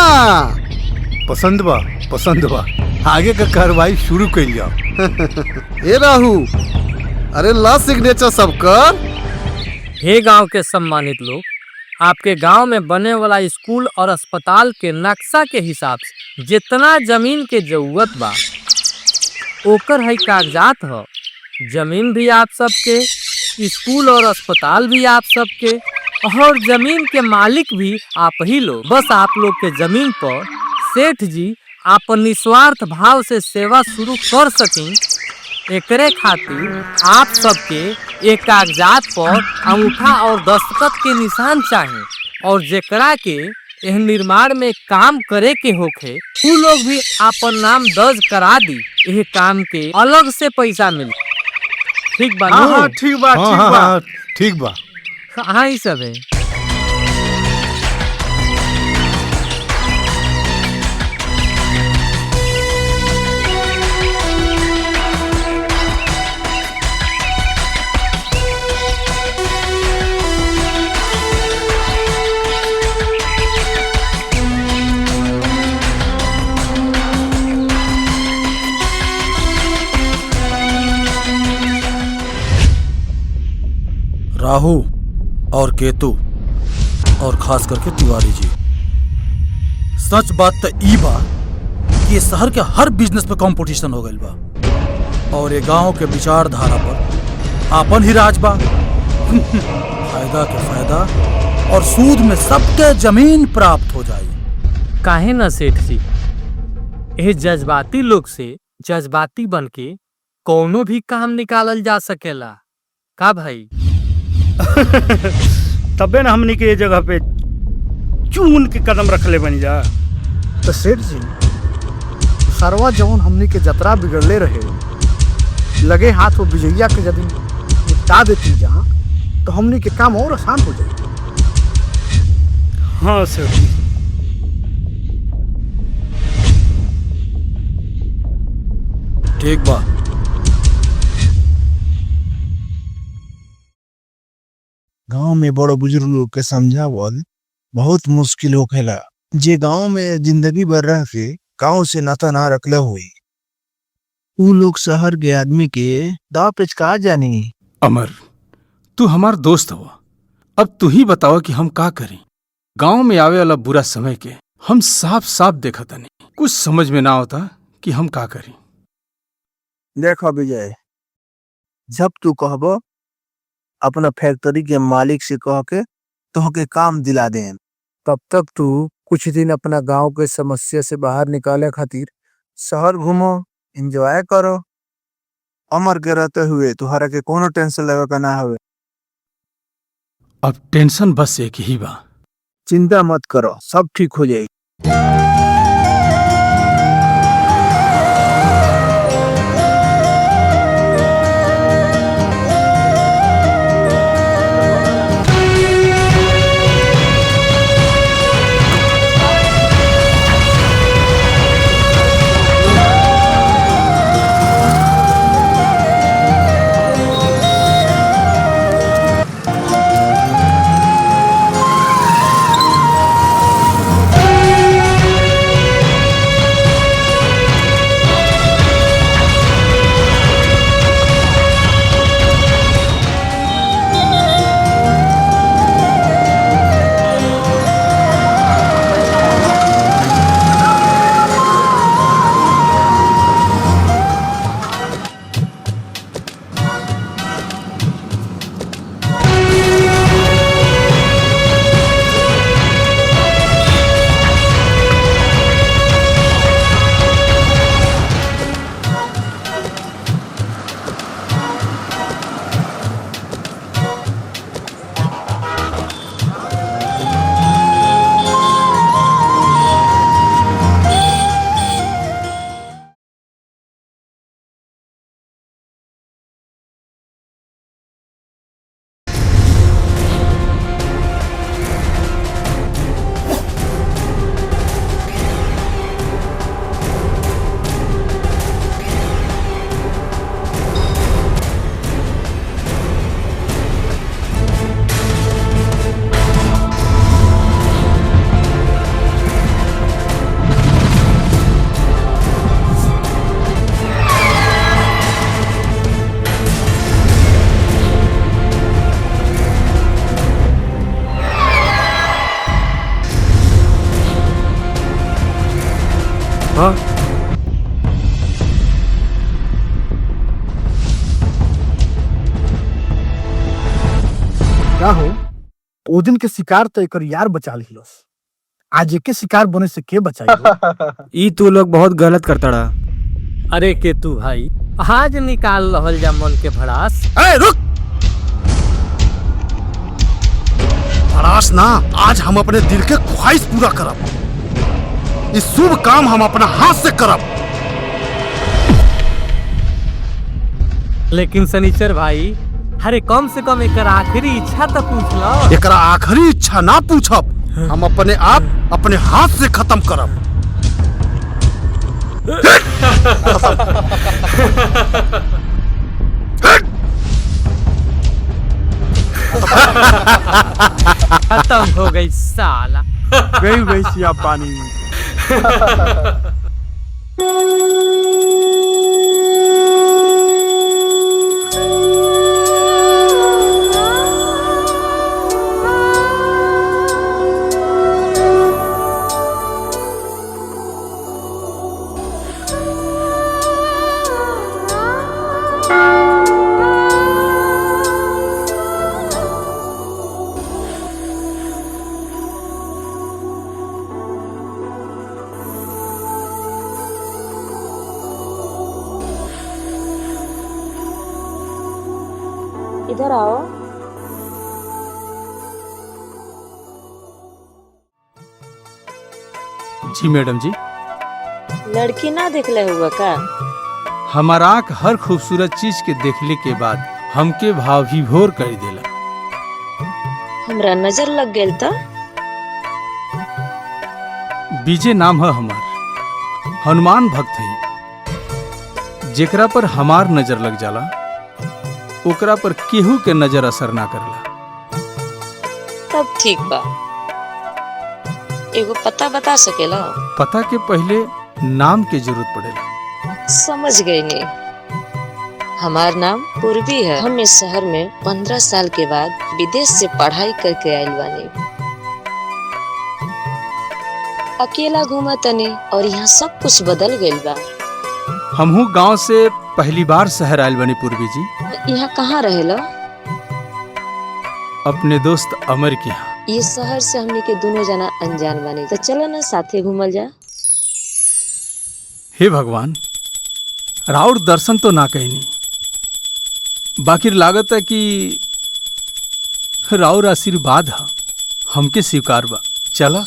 पसंद बा, पसंद बा। आगे का कार्रवाई शुरू कर जाओ। ए राहु, अरे ला सिग्नेचर सब कर। हे गांव के सम्मानित लोग, आपके गांव में बने वाला स्कूल और अस्पताल के नक्शा के हिसाब से जितना जमीन के जरूरत बा ओकर है कागजात ह। जमीन भी आप सबके, स्कूल और अस्पताल भी आप सबके, और जमीन के मालिक भी आप ही लोग। बस आप लोग के जमीन पर सेठ जी अपन निस्वार्थ भाव से सेवा शुरू कर सकें, एकरे खातिर आप सबके एक कागजात पर अंगूठा और दस्तखत के निशान चाहे। और जेकरा के यह निर्माण में काम करे के होखे उ लोग भी अपन नाम दर्ज करा दी। यह काम के अलग से पैसा मिले। ठीक बा? हाँ, ठीक बा, ठीक बा, ठीक बा। हाँ, ही सब है। राहु और केतु और खास करके तिवारी जी, सच बात तो ई बा कि ये शहर के हर बिजनेस पे कंपटीशन हो गइल बा और ये गांव के विचारधारा पर आपन ही राज बा। फायदा के फायदा और सूद में सबके जमीन प्राप्त हो जाए। काहे न सेठ जी, यह जज्बाती लोग से जज्बाती बन के कोनो भी काम निकालल जा सकेला का भाई? तबे ना हमनी के ये जगह पे चून के कदम रख ले बन जा। तो सेठ जी, सरवा जौन हमनी के जतरा बिगड़ले रहे, लगे हाथ वो विजया के यदि निपटा देती जहाँ तो हमनी के काम और आसान हो जाए। हाँ सर जी। ठीक बा। गांव में बड़ो बुजुर्ग लोग के समझावल बहुत मुश्किल होखेला। जे गांव में जिंदगी भर रह के गांव से नाता ना रखले हुई, उ लोग शहर के आदमी के दाव पेचका जानी। अमर, तू हमार दोस्त हो, अब तू ही बताओ कि हम का करें। गांव में आवे वाला बुरा समय के हम साफ साफ देखा तनी, कुछ समझ में ना होता कि हम का करें। देखो विजय, जब तू कहबो अपना फैक्ट्री के मालिक से कह के तोहके काम दिला दे। तब तक तू कुछ दिन अपना गांव के समस्या से बाहर निकाले खातिर शहर घूमो, एंजॉय करो। अमर के रहते हुए तुहरा के कोनो टेंशन लगे का ना हवे। अब टेंशन बस एक ही बा। चिंता मत करो, सब ठीक हो जाएगी। हाँ का हो, ओ दिन के शिकार तो एक यार बचा लिहलस, आज एक शिकार बने से के बचाई? ई तू लोग बहुत गलत करता रहा। अरे केतु भाई, आज निकाल रहल जा मन के भड़ास। ए रुक! भड़ास ना, आज हम अपने दिल के ख्वाहिश पूरा करब। इस शुभ काम हम अपना हाथ से करब। लेकिन शनिचर भाई, अरे कम से कम एक आखिरी इच्छा तो पूछ लो। एकरा आखिरी इच्छा ना पूछब, हम अपने आप अपने हाथ से खत्म करब। खत्म हो गई साला। गई भैंसिया पानी में। इधर आओ। जी मैडम जी। लड़की ना देखले हुआ का? हमार आँख हर खूबसूरत चीज के देखले के बाद हमके भाव विभोर कर देला। हमरा नजर लग गेल त बीजे नाम है हमार, हनुमान भक्त है। जेकरा पर हमार नजर लग जाला ओकरा पर केहू के नजर असर ना करला। तब ठीक बा। एगो पता बता सकेला? पता के पहले नाम के जरूरत पड़ेला। समझ गई नी। हमार नाम पूर्वी है। हम इस शहर में 15 साल के बाद विदेश से पढ़ाई करके आइल बानी। अकेला घूमा तनी और यहाँ सब कुछ बदल गइल बा। हमहू गांव से पहली बार शहर आयल बनी पूर्वी जी। यहाँ कहाँ रहेला? अपने दोस्त अमर के यहाँ। ये शहर से हमनी के दोनों जना अनजान बानी, तो चलो ना साथे घूमल जा। हे भगवान, राउर दर्शन तो ना कहनी, बाकी लागत है कि राउर आशीर्वाद है हमके स्वीकार बा। चला।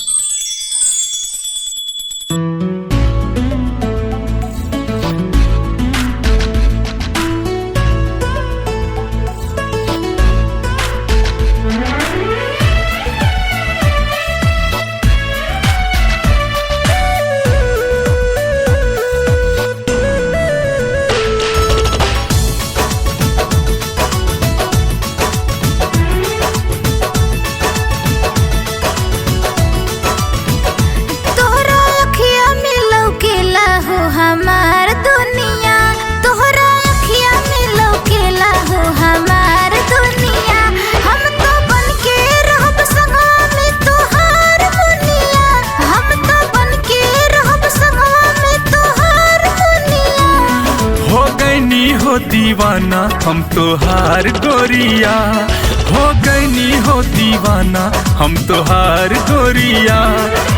दीवाना हम तो हार गोरिया, हो गईनी हो दीवाना हम तो हार गोरिया।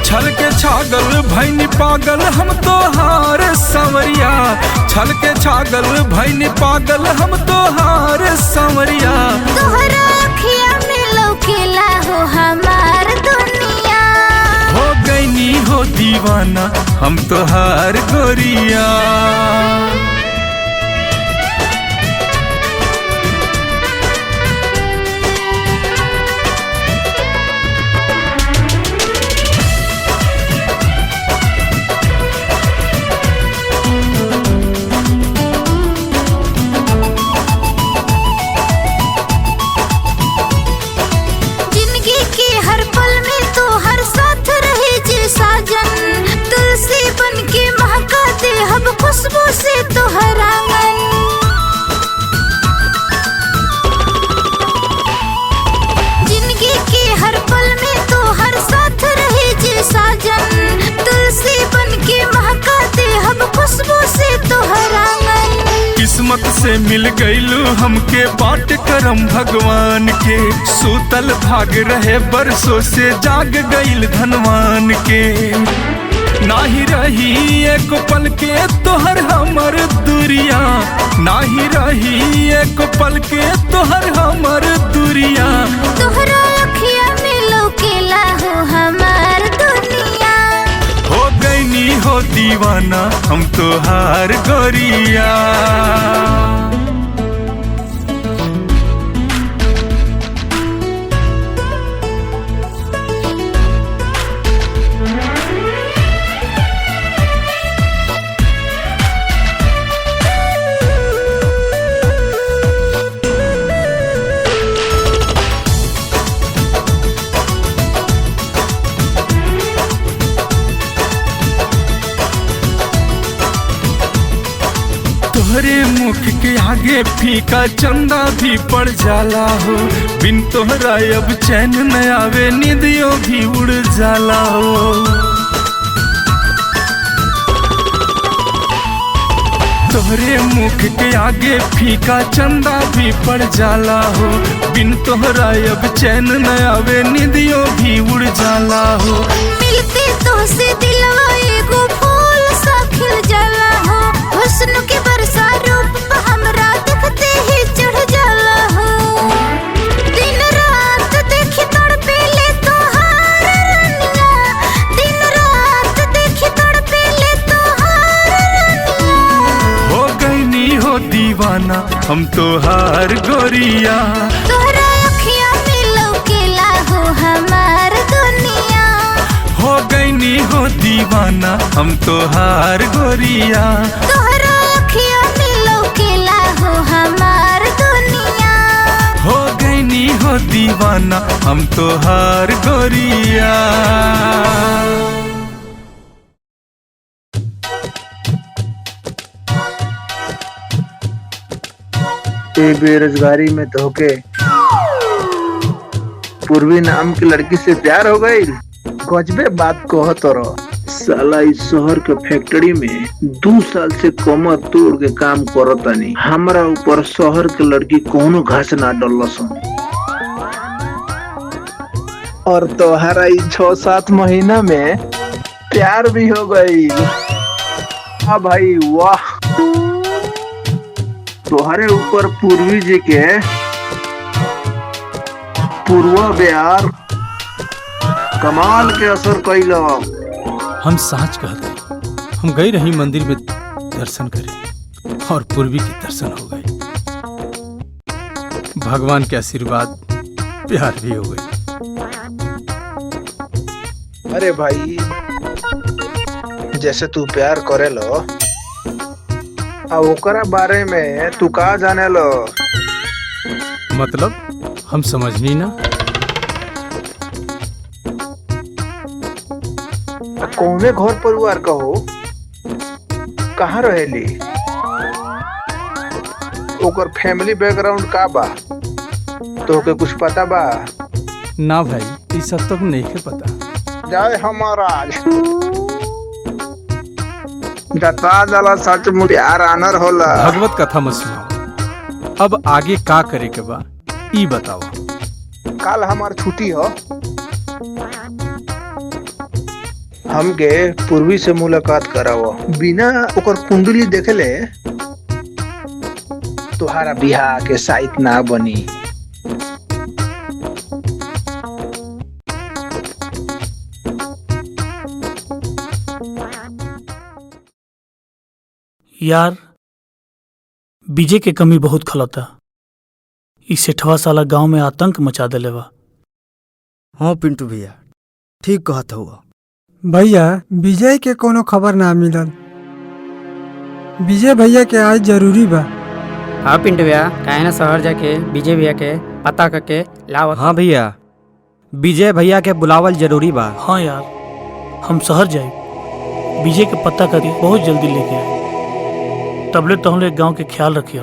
छल के छागल भैनी पागल हम तो हार संवरिया, छल के छागल भैनी पागल हम तो हार संवरिया। तोहरा अखिया में लौकेला हो हमार दुनिया, हो गईनी हो दीवाना हम तो हार गोरिया। खुशबू से तोहर आंगन, जिंदगी के हर पल में तोहर साथ रहे जे साजन। तुलसी बन के महका दे हम खुशबू से तोहर आंगन। किस्मत से मिल गईलू हमके बाट करम भगवान के, सूतल भाग रहे बरसों से जाग गईल धनवान के। नाही रही एक पल के तोहर हमर दूरिया, नाही रही एक पल के तोहर हमर दूरिया। तोहरा अखिया में लौकेला हो हमार दुनिया, हो गईनी हो दीवाना हम तोहार गोरिया। तोहरे मुख के आगे फीका चंदा भी पड़ जाला हो, बिन तोहरा अब चैन न आवे नींदियों भी उड़ जाला हो। तोहरे मुख के आगे फीका चंदा भी पड़ जाला हो, बिन तोहरा अब चैन न आवे नींदियों भी उड़ जाला हो। मिलते तो से दिलवा एगो फूल सा खिल जाला हो, हुस्न के बरसा रूप पे हमरा देखते ही चढ़ जाला हो। दिन रात देखी तड़पे ले तोहार रनिया, दिन रात देखी तड़पे ले तोहार रनिया। हो गईनी हो दीवाना हम तोहार गोरिया, तोहरा अखिया में लौकेला हो हमार दुनिया। हो गईनी हो दीवाना हम तोहार गोरिया। तोहरा अखियों में लौकेला हो हमार दुनिया। हो गईनी हो दीवाना हम तोहार गोरिया। बेरोजगारी में धोखे पूर्वी नाम की लड़की से प्यार हो गई। गजबे बात कहो तो साला इस शहर के फैक्ट्री में 2 साल से कमर तोड़ के काम करतनी। हमरा ऊपर शहर के लड़की कोनो घास ना डलसन और तोहरा 6-7 महीना में प्यार भी हो गई। हाँ भाई वाह, तोहरे ऊपर पूर्वी जी के पूर्वा बिहार कमाल के असर कैल। हम साच कहते, हम गई रही मंदिर में दर्शन करे और पूर्वी के दर्शन हो गए। भगवान के आशीर्वाद, प्यार भी हो गई। अरे भाई, जैसे तू प्यार करे लो अब ओकरा बारे में तू का जाने लो? मतलब हम समझनी ना। कौने घर परिवार का हो, कहाँ रहेली, ओकर फैमिली बैकग्राउंड का बा, तो के कुछ पता बा? ना भाई, ये सब तो नहीं के पता। जय हमारा जता जला सचमुच प्यार आनर होला। भगवत कथा मत सुनाओ, अब आगे का करे के बा ई बताओ। कल हमार छुट्टी हो, हमके पूर्वी से मुलाकात कराओ। बिना ओकर कुंडली देखले तुहारा बिहार के साइट ना बनी। यार, बीजे के कमी बहुत खलता। इस 6 साला गांव में आतंक मचा देले बा। हाँ पिंटू भैया, ठीक कहत हुआ। भैया, विजय के कोनो खबर ना मिलल। विजय भैया के आज जरूरी बा। हाँ पिंटू भैया, काहे ना शहर जाके विजय भैया के पता करके लाओ। हाँ भैया, विजय भैया के बुलावल जरूरी बा। हाँ यार, हम शहर जाए, विजय के पता करके बहुत जल्दी लेके आए। तबले तो हम लोग गाँव के ख्याल रखिए।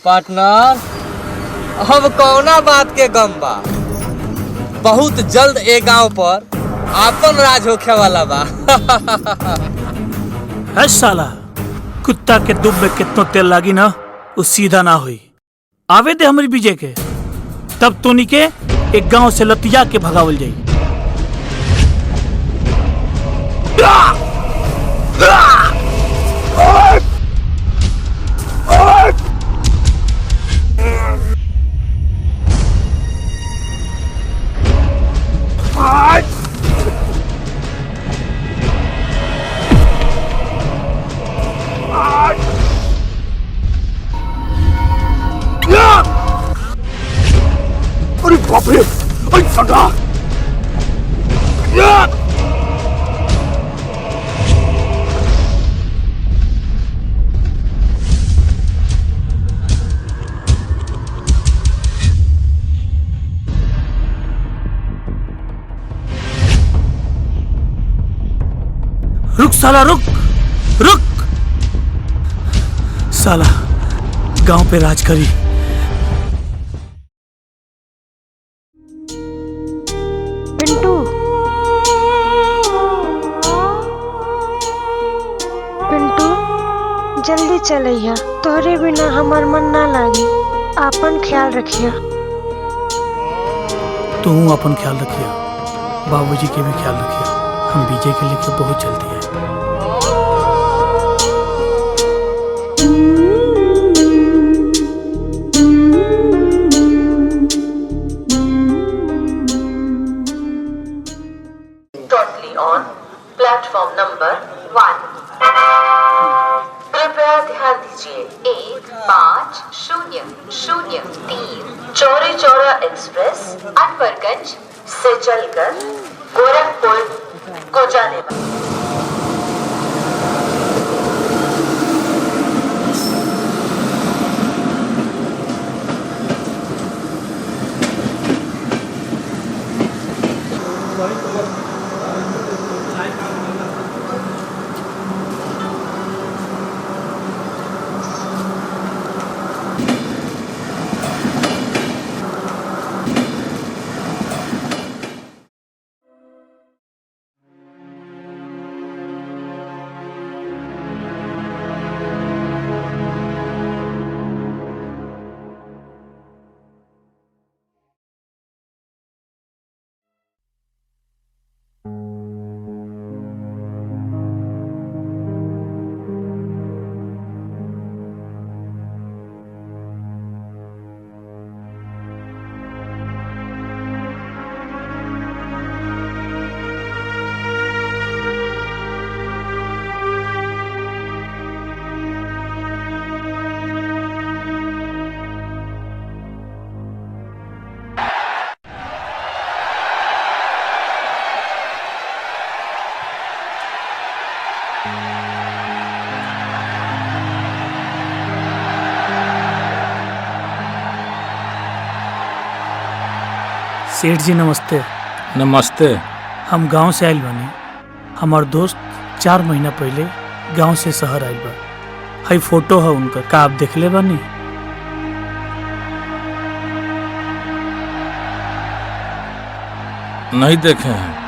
पार्टनर, अब कौना बात के गम बा? बहुत जल्द ए गांव पर आपन राज होखे वाला बा। है साला, कुत्ता के दुब में कितना तेल लागी ना, वो सीधा ना हुई। आवे दे हमारी विजय के, तब तो निके एक गांव से लतिया के भगावल जाई। अरे बाप रे, अरे सगा! रुक साला, रुक रुक साला, गांव पे राज करी। पिंटू, पिंटू जल्दी चलैया, तोहरे बिना हमार मन ना लागी। आपन ख्याल रखिया। तू अपन ख्याल रखिया, बाबूजी के भी ख्याल रखिया। हम विजय के लेके बहुत जल्दी आए। Totally on platform number 1. कीजिए 1503। चौरी चौरा एक्सप्रेस अनवरगंज से चलकर गोरखपुर को जाने वाली। सेठ जी नमस्ते। नमस्ते। हम गांव से आइल बानी। हमार दोस्त 4 महीना पहले गांव से शहर आइल बा। हई फोटो है उनका, का आप देखले बानी? नहीं देखे हैं।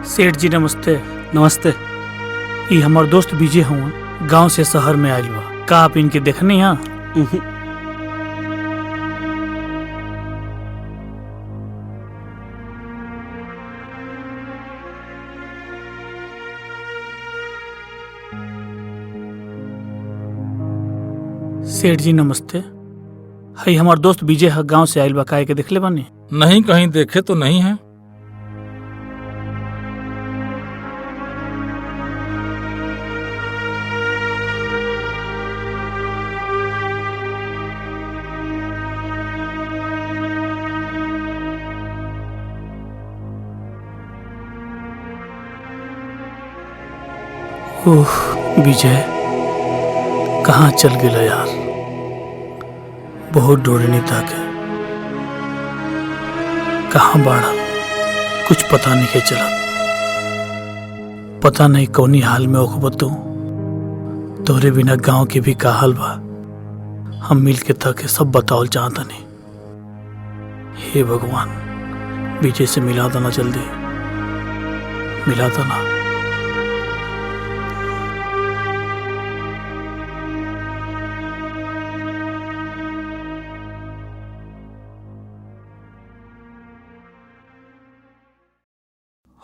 सेठ जी नमस्ते। नमस्ते। ये हमार दोस्त विजय हुआ, गांव से शहर में आइल बा। का आप इनके देखनी है? सेठ जी नमस्ते। हई हमार दोस्त विजय है, गांव से आइल बा। काहे के देखले बानी? नहीं, कहीं देखे तो नहीं है। ओह विजय, कहाँ चल गया यार। बहुत डोरनी ताके, कहाँ बाड़ा, कुछ पता नहीं के चला। पता नहीं कौनी हाल में ओखबतू। तोरे बिना गांव के भी का हाल बा। हम मिल के ताके सब बताओल चाहता नहीं। हे भगवान, विजय से मिला देना जल्दी, मिला देना।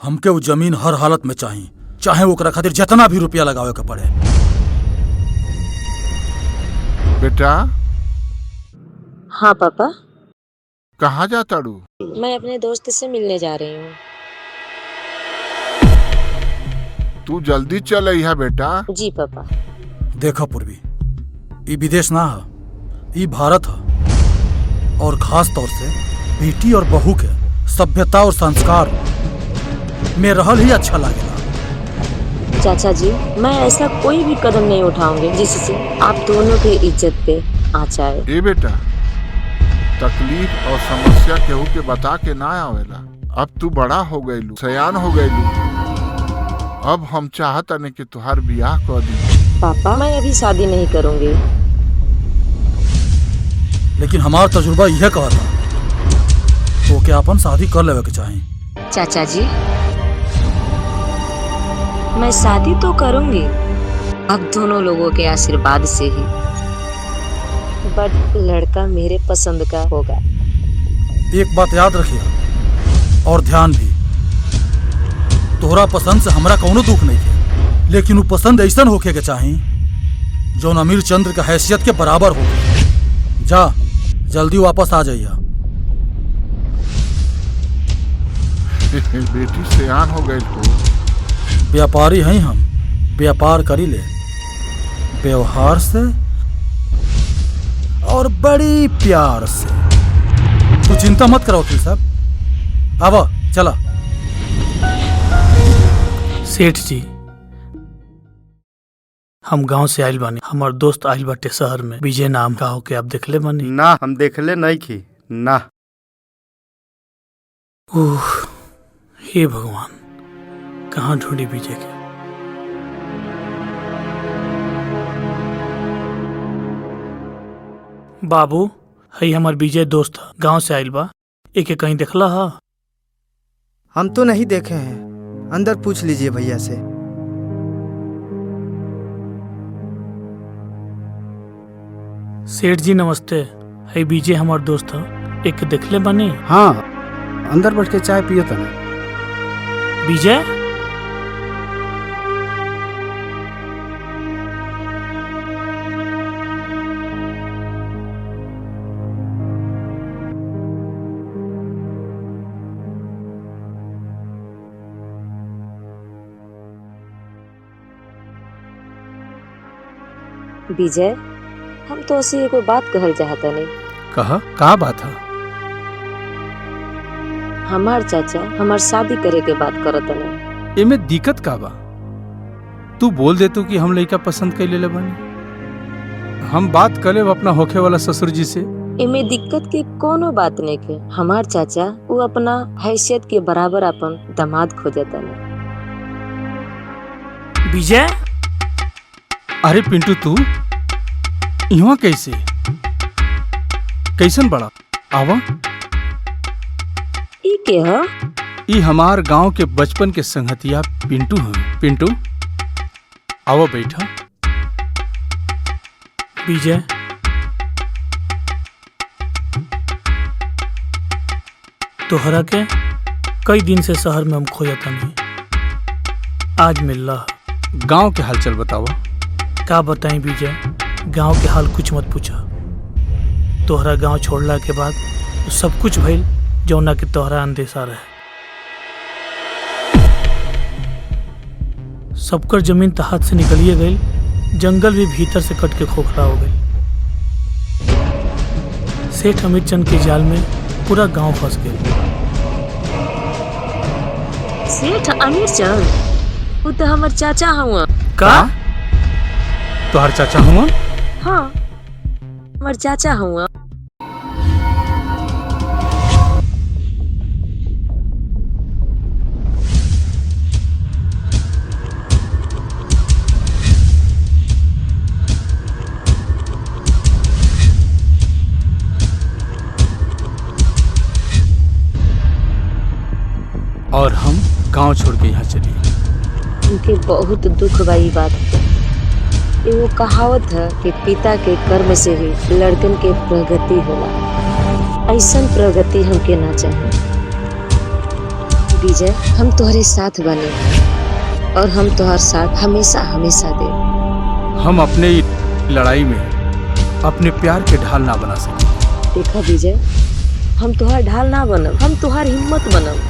हमके वो जमीन हर हालत में चाहिए, चाहे ओकरा खातिर जितना भी रुपया लगावे के पड़े। बेटा। हाँ पापा। कहाँ जाता डू? मैं अपने दोस्त से मिलने जा रही हूँ। तू जल्दी चल अइहा बेटा। जी पापा। देखा पूर्वी, ये विदेश ना है, ये भारत है। और खास तौर से बेटी और बहू के सभ्यता और संस्कार में रहल ही अच्छा लगेगा। चाचा जी, मैं ऐसा कोई भी कदम नहीं उठाऊंगी जिससे आप दोनों की इज्जत पे आँच आए। ए बेटा, तकलीफ और समस्या केहू के बता के ना आवेला। अब तू बड़ा हो गईलू, सयान हो गईलू। अब हम चाहत नहीं कि तुहार बियाह कर दी। पापा, मैं अभी शादी नहीं करूंगी। लेकिन हमारा तजुर्बा यह कहा था तो क्या अपन शादी कर लेवे के चाहिए। चाचा जी, मैं शादी तो करूंगी, अब दोनों लोगों के आशीर्वाद से ही। बट लड़का मेरे पसंद का होगा। एक बात याद रखिए और ध्यान भी, तोहरा पसंद से हमरा कौनो दुख नहीं है, लेकिन वो पसंद ऐसा होके के चाही जो अमीर चंद्र के हैसियत के बराबर हो। जा जल्दी वापस आ जाइया। बेटी सियान हो गई हो। व्यापारी हैं हम, व्यापार करी ले व्यवहार से और बड़ी प्यार से। तू चिंता मत करो वकील साहब, आवा चला। सेठ जी, हम गांव से आइल बानी। हमार दोस्त आइल बाटे शहर में, विजय नाम गाँव के। आप देखले बानी? ना, हम देखले नहीं की ना। हे भगवान, कहाँ ढूंढी विजय के? बाबू, हई हमार विजय दोस्त गांव से आइल बा। एके कहीं देखला हा? हम तो नहीं देखे हैं, अंदर पूछ लीजिए भैया से। सेठ जी नमस्ते। हई विजय हमार दोस्त है, एक देखले बानी? हाँ, अंदर बैठ के चाय पियो तना। विजय? विजय, हम तो उसे कोई बात कहल चाहता नहीं। कहा का बात है? हमार चाचा हमार शादी करे के बात करत नहीं। एमे दिक्कत का बा? तू बोल दे तू कि हम लड़का पसंद कर ले बानी, हम बात करे अपना होखे वाला ससुर जी से। एमे दिक्कत की कोनो बात नहीं के। हमार चाचा वो अपना हैसियत के बराबर अपन दामाद खोजता नहीं। विजय? अरे पिंटू, तू यहाँ कैसे? कैसन बड़ा? आवा। ई के ह? ई हमार गांव के बचपन के संगतिया पिंटू हैं। पिंटू आओ बैठा। विजय, तोहरा के कई दिन से शहर में हम खोजता नहीं, आज मिल रहा। गांव के हालचाल बताओ। का बताएं विजय, गांव के हाल कुछ मत पूछा। तोहरा गांव छोड़ला के बाद सब कुछ भइल जौना के तोहरा अंदेशा रहे। सबकर जमीन तो हाथ से निकलिए गई, जंगल भी भीतर से कट के खोखला हो गई। सेठ अमित चंद के जाल में पूरा गांव फंस गया। सेठ अमीर चंद? वो तो हमार चाचा हुआ। का? तोहर चाचा हुआ? हाँ, हमार चाचा हुआ। और हम गांव छोड़ के यहाँ चले। उनके बहुत दुख बा ई बात पे। एगो कहावत है कि पिता के कर्म से ही लड़कन के प्रगति होला। ऐसन प्रगति हमके ना चाहे। विजय, हम तुम्हारे साथ बने और हम तुम्हार साथ हमेशा हमेशा दे। हम अपने लड़ाई में अपने प्यार के ढाल ना बना सके। देखा विजय, हम तुहार ढाल ना बनम, हम तुहार हिम्मत बनम।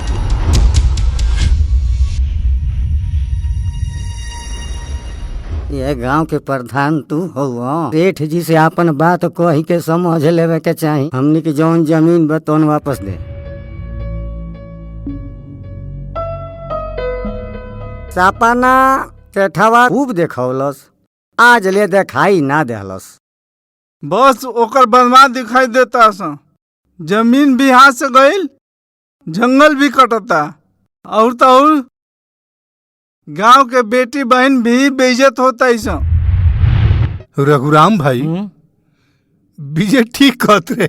ये गांव के प्रधान तू हो? सेठ जी से अपन बात कही के समझ लेवे के चाही। हमनी की जौन जमीन बतौन वापस दे। सपना सेठवा खूब देखौलस, आज ले देखाई ना देहलस। बस ओकर बदमाश दिखाई देता सा। जमीन भी हाथ से गईल, जंगल भी कटता, और तो और गांव के बेटी बहन भी बेइज्जत होता ऐसा। रघुराम भाई, विजय ठीक कहत रहे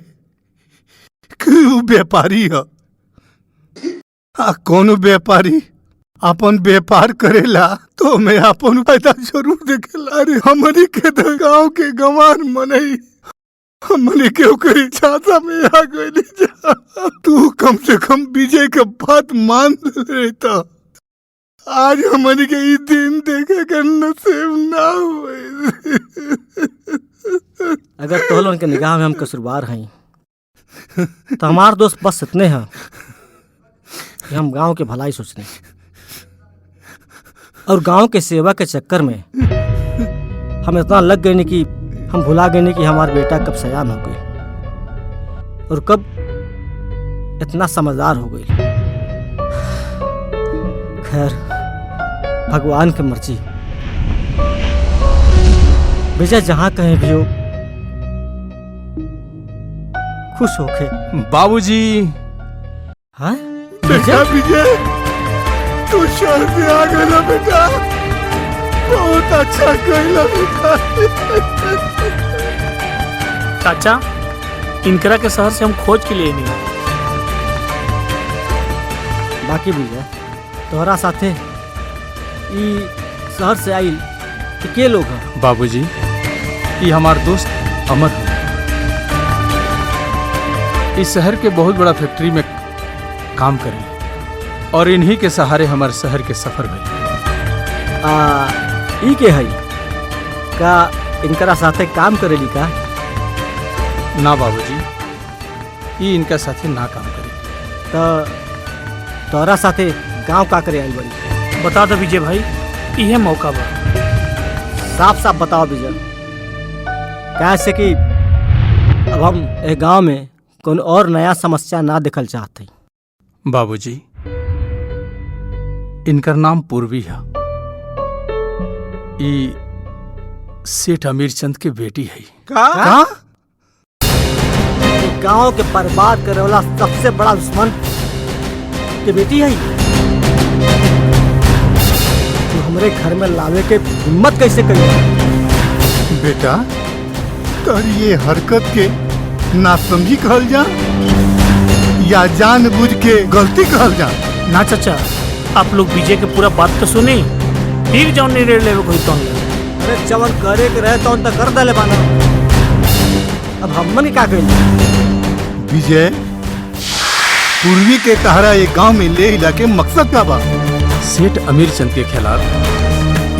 कि उ व्यापारी है। कोनो व्यापारी अपन व्यापार करेला तो मैं अपन फायदा जरूर देखेला। अरे हमनी के तो गांव के गंवार मनई, हमनी के ओकरी छाता में आ गई। तू कम से कम विजय के बात मान लेता। आज हमन के ई दिन देखे के नसीब ना हुए। अगर तोहलन के निगाह में हम कसूरवार हई तो हमार दोस्त बस इतने हैं कि हम गांव के भलाई सोचने और गांव के सेवा के चक्कर में हम इतना लग गए नहीं कि हम भुला गए नहीं कि हमारा बेटा कब सयान हो गई और कब इतना समझदार हो गई। खैर भगवान की मर्जी। विजय जहां कहीं भी हो खुश होके। बाबूजी। हाँ बेटा विजय, तू शहर से आ गया बेटा, बहुत अच्छा कहला बेटा। चाचा, इनकरा के शहर से हम खोज के लिए नहीं। बाकी विजय तोहरा साथे ई शहर से आइल के लोग हैं? बाबूजी, ये हमार दोस्त अमर है। इस शहर के बहुत बड़ा फैक्ट्री में काम करे और इन्हीं के सहारे हमारे शहर के सफर भइल। ई के हई का इनकरा साथे काम करेली का? ना बाबूजी, ये इनका साथे ना काम करे। तो तोरा साथे गांव का करे आइल बड़ी? बता दो विजय भाई, यह मौका बा। साफ साफ बताओ विजय, कैसे कि अब हम एक गांव में कोई और नया समस्या ना देखल चाहते। बाबूजी, इनका नाम पूर्वी है। ई सेठ अमीर चंद के बेटी है। का? गांव के बर्बाद करे वाला सबसे बड़ा दुश्मन के बेटी है। तू हमरे घर में लावे के हिम्मत कैसे करी? बेटा, तर ये हरकत के नासमझी कहल जा या जानबूझ के गलती कहल जा? ना चाचा, आप लोग विजय के पूरा बात तो सुनी, फिर जौन निर्णय लेवे कोई तो। अरे जवन करे के रहे तो कर दले बाना। अब हमन क्या करें? विजय, पूर्वी के तहरा ये गांव में ले हिला के मकसद का बा? सेठ अमीर चंद के खिलाफ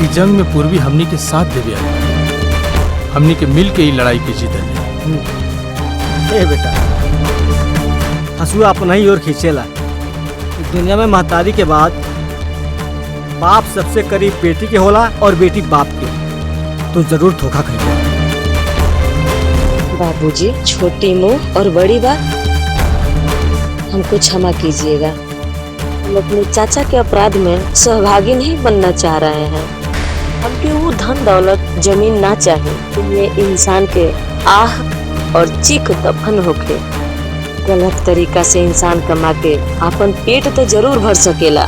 इस जंग में पूर्वी हमनी के साथ देवे आई। हमनी के मिल के ही लड़ाई की जीतने। ए बेटा, हंसुआ अपना ही और खींचेला। दुनिया में महतारी के बाद बाप सबसे करीब बेटी के होला और बेटी बाप के। तो जरूर धोखा खाएगा। बाबूजी, छोटी मुंह और बड़ी बात, हमको क्षमा कीजिएगा। हम अपने चाचा के अपराध में सहभागी नहीं बनना चाह रहे हैं। हमके वो धन दौलत जमीन ना चाहिए। ये इंसान के आह और चीख दफन होके। गलत तरीका से इंसान कमा के अपन पेट तो जरूर भर सकेला,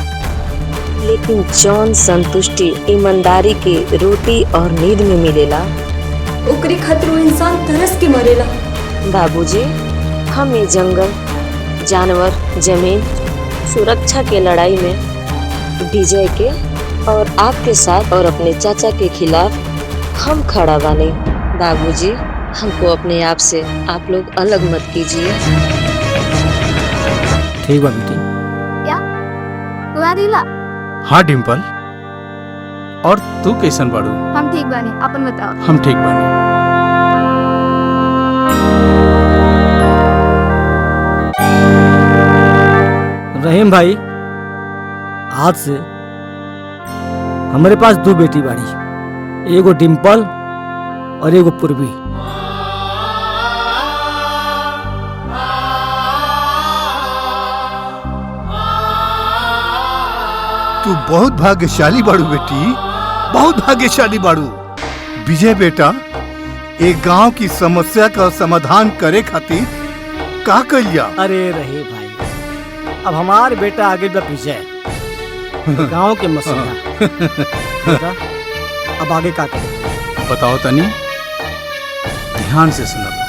लेकिन जौन संतुष्टि ईमानदारी की रोटी और नींद में मिलेला, ओकरे खातिर वो इंसान तरस के मरेला। बाबूजी, हम ये जंगल, जानवर, जमीन सुरक्षा के लड़ाई में विजय के और आपके साथ और अपने चाचा के खिलाफ हम खड़ा बानी। बाबूजी, हमको अपने आप से आप लोग अलग मत कीजिए। ठीक बा बेटी। क्या हुआ दिला? हाँ डिम्पल, और तू कैसन बाड़ू? हम ठीक बानी, अपन बताओ। हम ठीक बानी। रहीम भाई, आज से हमारे पास दो बेटी बाड़ी, एगो डिम्पल और एगो पूर्वी। तू बहुत भाग्यशाली बाड़ू बेटी, बहुत भाग्यशाली बाड़ू। विजय बेटा, एक गांव की समस्या का समाधान करे खातिर का करिया? अरे रही भाई, अब हमारे बेटा आगे बा विजय, गांव के मसला। बेटा, अब आगे का करें? बताओ तनी, ध्यान से सुनो।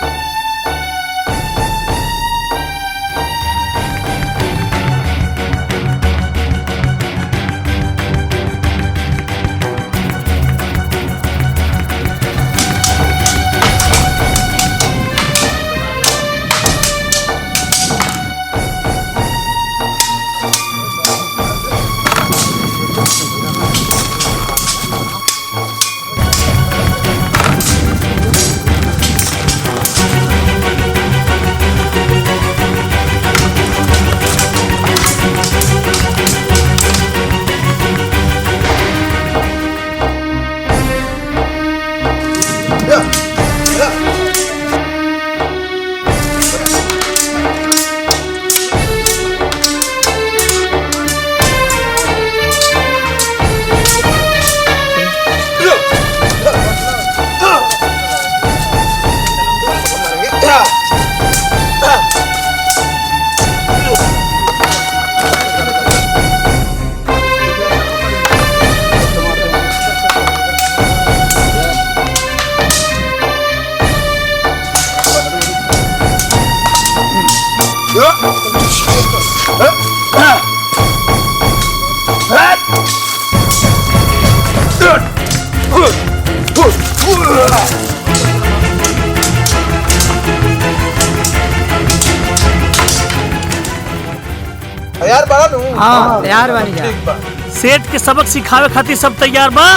हाँ तैयार बानी जा। सेठ के सबक सिखावे खातिर सब तैयार बा?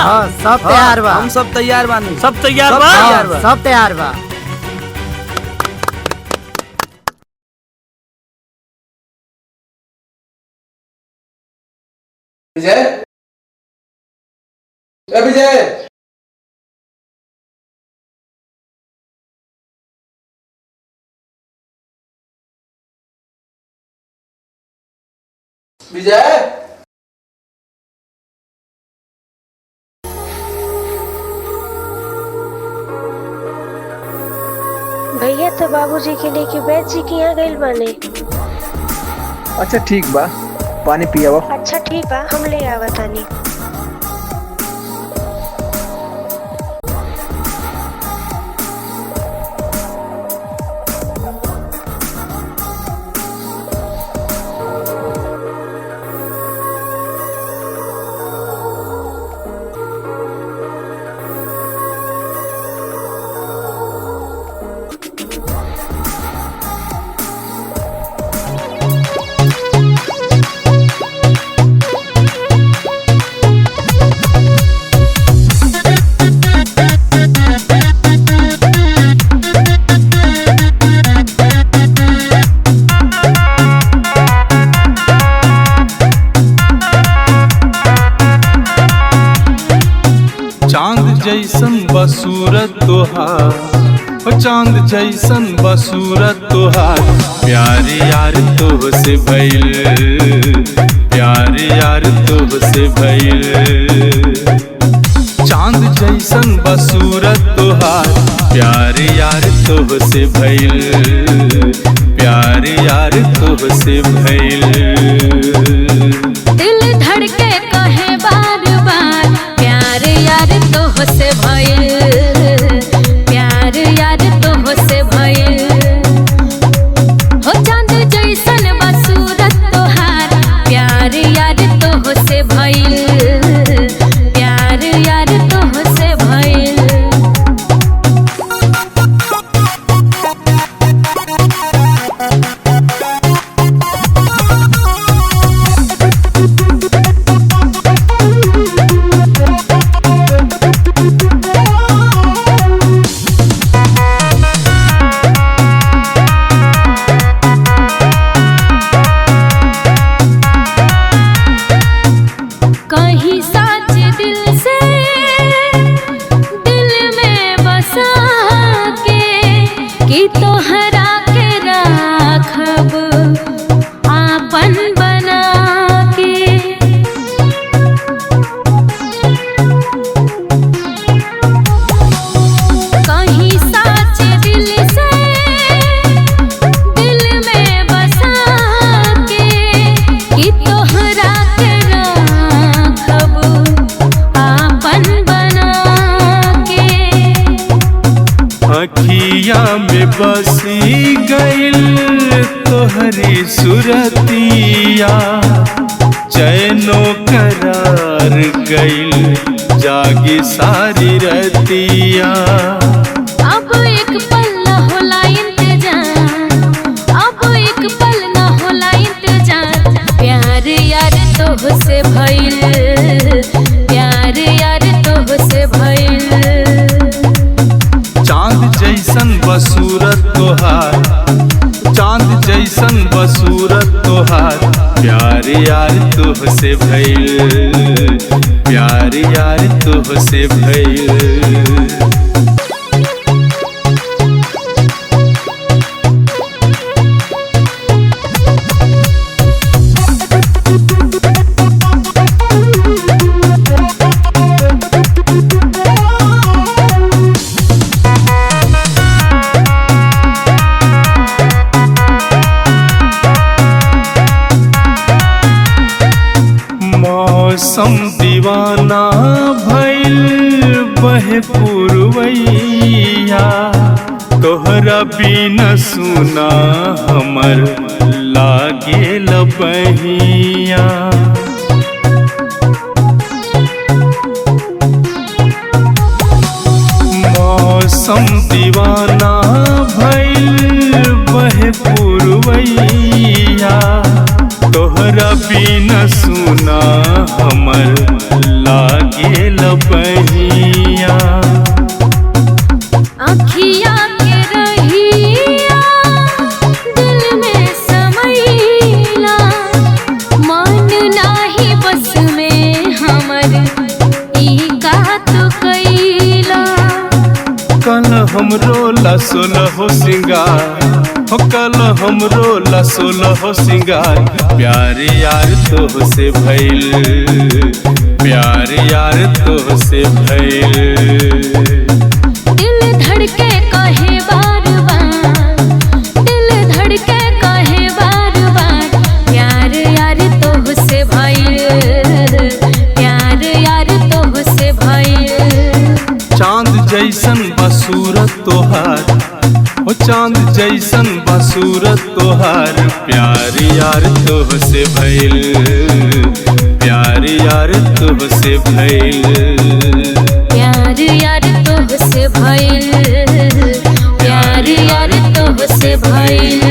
सब तैयार बा। हम सब तैयार बानी। सब तैयार बा? सब तैयार बा। विजय, ए विजय, विजय, भैया तो बाबूजी के लेके बैठ जी के यहाँ गइल बाने। अच्छा ठीक बा, पानी पियावा। अच्छा ठीक बा, हम ले आवतानी। चांद जैसन बसूरत तोहार, चांद जैसन बसूरत तोहार, प्यार यार तो से भइल, प्यार यार तो से भइल। चांद जैसन बसूरत तोहार, प्यार यार तो से भइल, प्यार यार तो से भइल। दिल धड़के कहे बार बार, प्यार यार तो से भइल, प्यार यार तो से भइल। हो चांद जैसन बसूरत तोहार, प्यार यार तो से भइल, प्यार यार तो से भइल। कहीं साच दिल से दिल में बसा के, कि तोहरा के राखब आपन बना के। कहीं साच दिल से दिल में बसा के, कि तोहरा के राखब आपन बना के। अखिया में बसी गइल तोहरी सुरतिया, चैनो करार गइल जागी सारी रतिया। अब एक पल न होला इंतजार, अब एक पल न होला इंतजार। प्यार यार तो से भइल, प्यार यार तो से भइल। चांद जैसन बसूरत तोहार, चांद जैसन बसूरत तोहार, प्यार यार तो से भइल, प्यार यार तो से भइल। मौसम दीवाना भइल बहे पुरवैया, तोहरा बिना सुना हमर लागे बहिया। मौसम दीवाना भइल बहे पुरवैया, तोहरा बिना नैया। अखिया के रहिया दिल में समैला, मन नाही बस में हमर ई का तो कैला। कल हमरो लसोल हो सिंगार हो, कल हमरो लसोल हो सिंगार। प्यार यार तो से भइल, प्यार यार तो से भइल। दिल धड़के कहे बार बार, दिल धड़के कहे बार बार। प्यार यार तो से भइल, प्यार यार तो से भइल। चांद जैसन बसूरत तोहार हो, चांद जैसन बसूरत तोहार। प्यार यार तो से भइल, प्यार यार तो से भइल। प्यार यार तो से भइल, प्यार यार तो से भइल।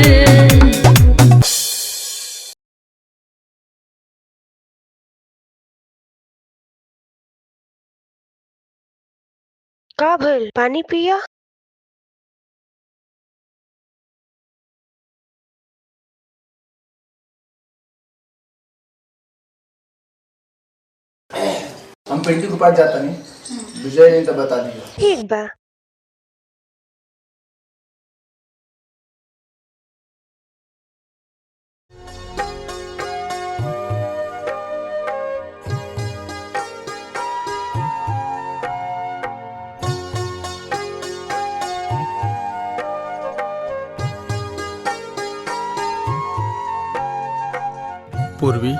का भइल, पानी पिया। हम पिंटू के पास जाता नहीं, विजय ने तो बता दिया। ठीक बा। पूर्वी,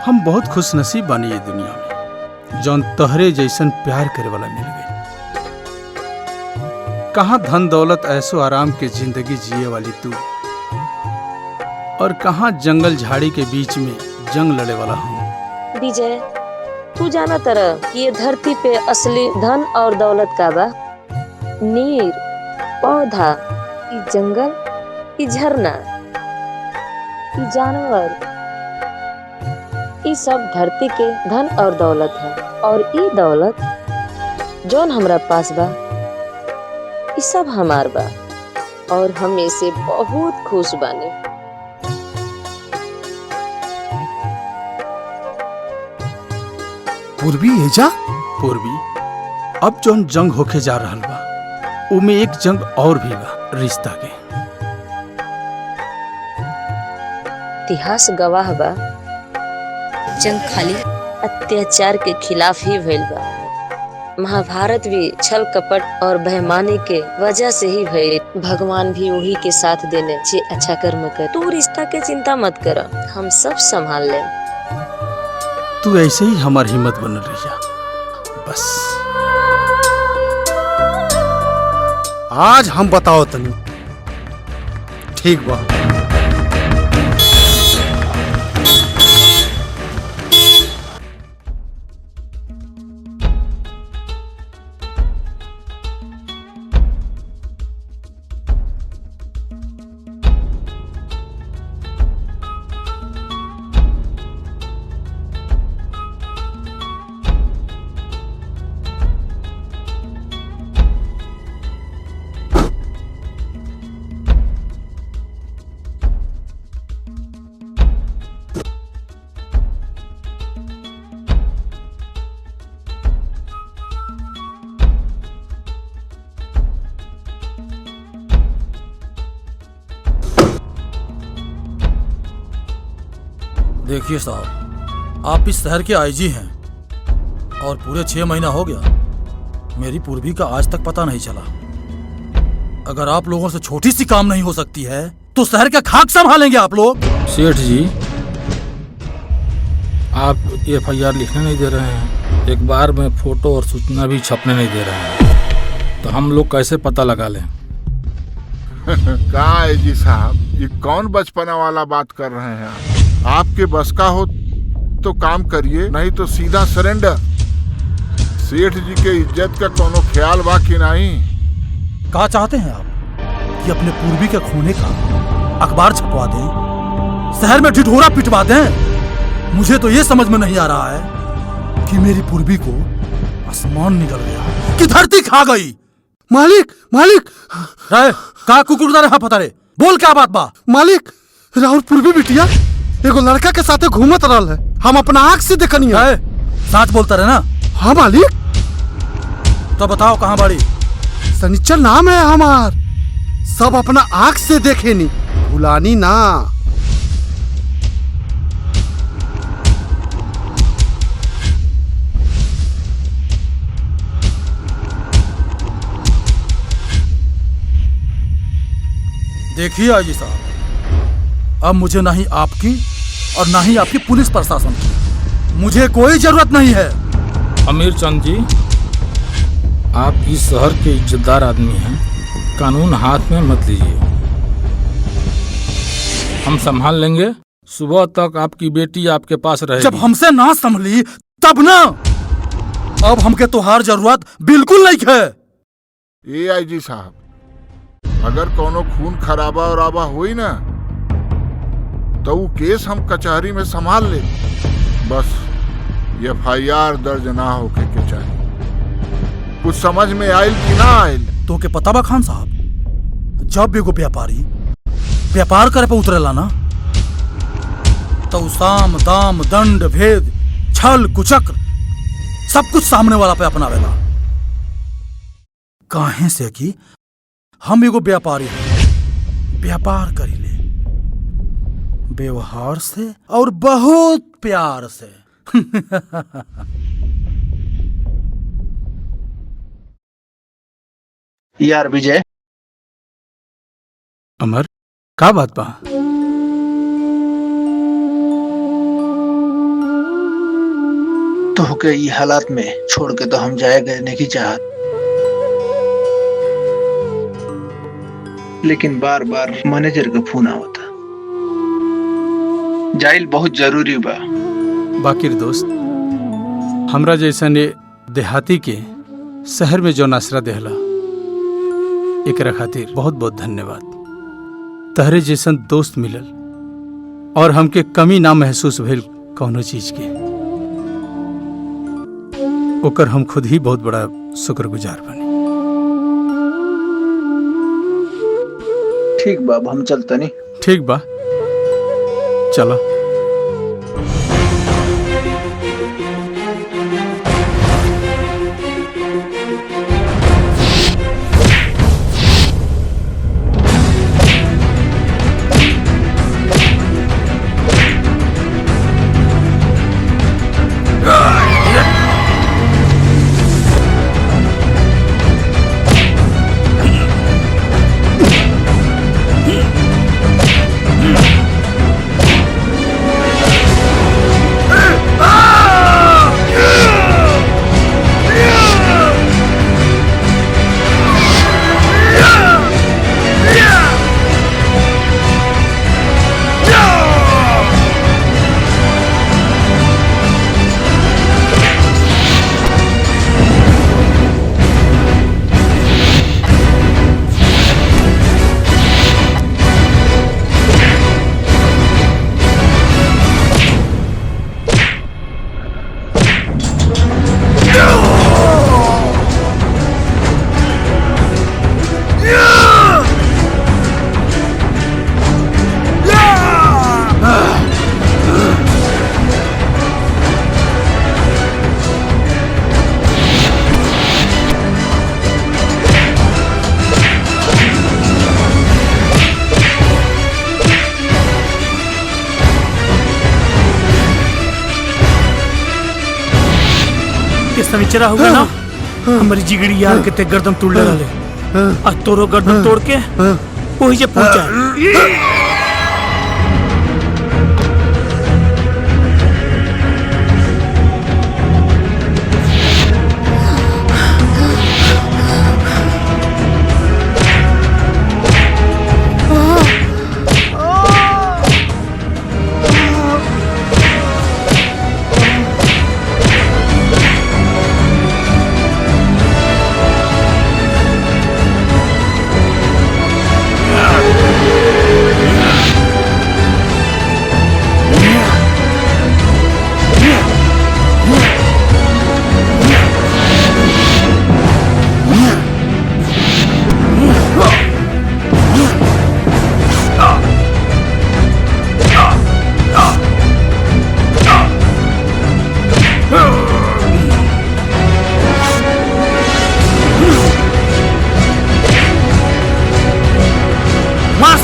हम बहुत खुश नसीब बानी ये दुनिया में, जौन तहरे जैसन प्यार करे वाला मिल गई। कहाँ धन दौलत ऐसो आराम के जिंदगी जिए वाली तू, और कहाँ जंगल झाड़ी के बीच में जंग लड़े वाला हम। विजय, तू जाना तरह कि ये धरती पे असली धन और दौलत का बा? नीर, पौधा, ई जंगल, ई झरना, ई जानवर, ई सब धरती के धन और दौलत है। और ई दौलत जौन हमरा पास बा, ई सब हमार बा, और हम इसे बहुत खुश बानी। पूर्वी एजा? पूर्वी, अब जौन जंग होके जा रहल बा, उमे एक जंग और भी बा, रिश्ता के। इतिहास गवाह बा, जंग खाली अत्याचार के खिलाफ ही भइल बा। महाभारत भी छल कपट और बेईमानी के वजह से ही भइल। भगवान भी वही के साथ देने जे अच्छा कर्म कर। तू रिश्ता के चिंता मत कर, हम सब संभाल ले। तू ऐसे ही हमार हिम्मत बनल रहिया बस। आज हम बताओ तनी। ठीक बा। देखिए साहब, आप इस शहर के आईजी हैं और पूरे 6 महीना हो गया मेरी पूर्वी का आज तक पता नहीं चला। अगर आप लोगों से छोटी सी काम नहीं हो सकती है तो शहर का खाक संभालेंगे आप लोग? सेठ जी, आप FIR लिखने नहीं दे रहे हैं, एक बार में फोटो और सूचना भी छपने नहीं दे रहे हैं, तो हम लोग कैसे पता लगा लें? कहाँ है जी साहब, ये कौन बचपना वाला बात कर रहे हैं? आपके बस का हो तो काम करिए, नहीं तो सीधा सरेंडर। सेठ जी के इज्जत का कोनो ख्याल बा कि नहीं? कहा चाहते हैं आप कि अपने पूर्वी के खूने का अखबार छपवा दें, शहर में ढिढोरा पिटवा दें? मुझे तो ये समझ में नहीं आ रहा है कि मेरी पूर्वी को आसमान निकल गया कि धरती खा गई। मालिक मालिक रे का कुकुरदा रे पता रे, बोल क्या बात बा? मालिक राहुल पूर्वी बिटिया एगो लड़का के साथे घूमत रहल है, हम अपना आँख से देखनी है। सच बोलता रहे ना? हाँ मालिक। तो बताओ कहाँ बाड़ी? सनिचर नाम है हमार, सब अपना आँख से देखे नी, भुलानी ना। देखिए आईजी साहब, अब मुझे नहीं आपकी और ना ही आपकी पुलिस प्रशासन की मुझे कोई जरूरत नहीं है। अमीर चंद जी, आप इस शहर के इज्जतदार आदमी हैं, कानून हाथ में मत लीजिए। हम संभाल लेंगे, सुबह तक आपकी बेटी आपके पास रहेगी। जब हमसे ना संभली तब ना, अब हमके तोहार जरूरत बिल्कुल नहीं है। ए आईजी साहब, अगर कोनो खून खराबा और आबा हुई ना तो वो केस हम कचहरी में संभाल ले, बस FIR दर्ज ना होके के चाहिए। कुछ समझ में आयल कि ना आयल? तो के पता बा खान साहब, जब एगो व्यापारी व्यापार करे पे उतरेला ना तो साम दाम दंड भेद छल कुचक्र सब कुछ सामने वाला पे अपनावेला। काहे से कि हम एगो व्यापारी हैं, व्यापार करी ले व्यवहार से और बहुत प्यार से। यार विजय, अमर का बात बा? तो के ये हालात में छोड़ के तो हम जाए गए नहीं चाहत, लेकिन बार बार मैनेजर का फोन आवता, जाइल बहुत जरूरी बा। बाकिर दोस्त, हमरा जैसा ने देहाती के शहर में जो आसरा देहला, एकरा खातिर बहुत बहुत धन्यवाद। तहरे जैसन दोस्त मिलल और हमके कमी ना महसूस भेल कौनो चीज के, ओकर हम खुद ही बहुत बड़ा शुक्रगुजार बनी। ठीक बा, हम चलता नहीं। ठीक बा, चलो। सनिचरा हुआ ना, हमारी जिगड़ी यार के ते गर्दन तोड़ ले रहे, आज तोरो गर्दन तोड़ के वही जे पहुंचा।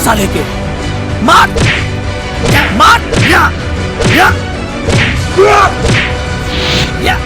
साले के। मार मार या या या या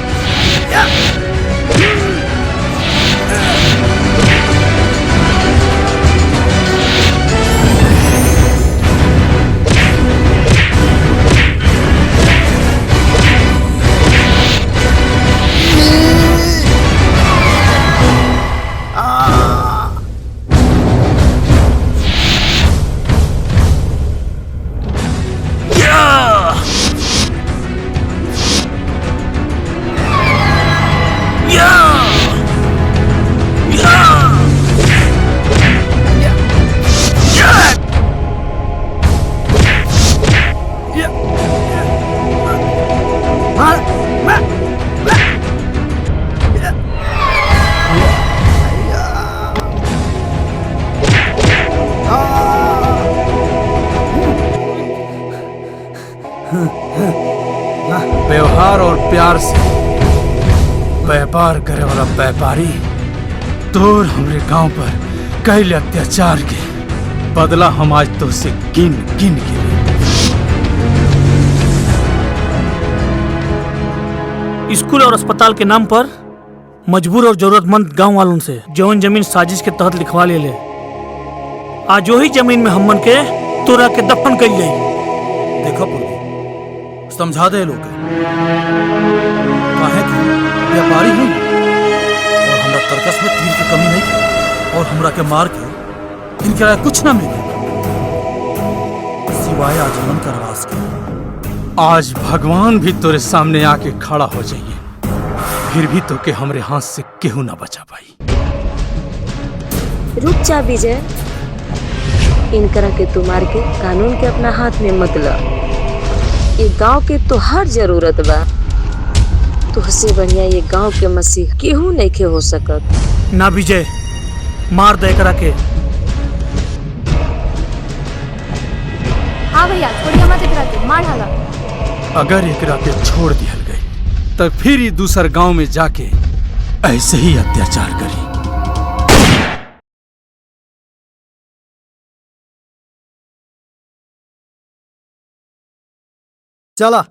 व्यवहार और प्यार से व्यापार करे वाला व्यापारी तोर हमरे गांव पर कैल अत्याचार के बदला हम आज तो से गिन गिन के स्कूल और अस्पताल के नाम पर मजबूर और जरूरतमंद गांव वालों से जौन जमीन साजिश के तहत लिखवा ले ले, आज वही जमीन में हमन के तोरा के दफन कर जाई। देखो पूर्वी, समझा दे लोग काहे कि व्यापारी हैं और हमरा तरकस में तीर की कमी नहीं की और हमरा के मार के इनके कुछ ना मिले सिवाय आजीवन कारावास के। आज भगवान भी तेरे सामने आके खड़ा हो जाइए, फिर भी तो के हमरे हाथ से केहू ना बचा पाई। रुक जा विजय, इनकरा के तू मार के कानून के अपना हाथ में मत ला। ये गांव के तो हर जरूरत बा, तुहसे बढ़िया ये गांव के मसीह केहू नहीं के हो सकत। ना विजय, मार दे करा के। हाँ भैया, छोड़िए मत एकरा के, मार डाला। अगर एकरा के छोड़ दिया गई तो फिर ये दूसर गांव में जाके ऐसे ही अत्याचार करी। चला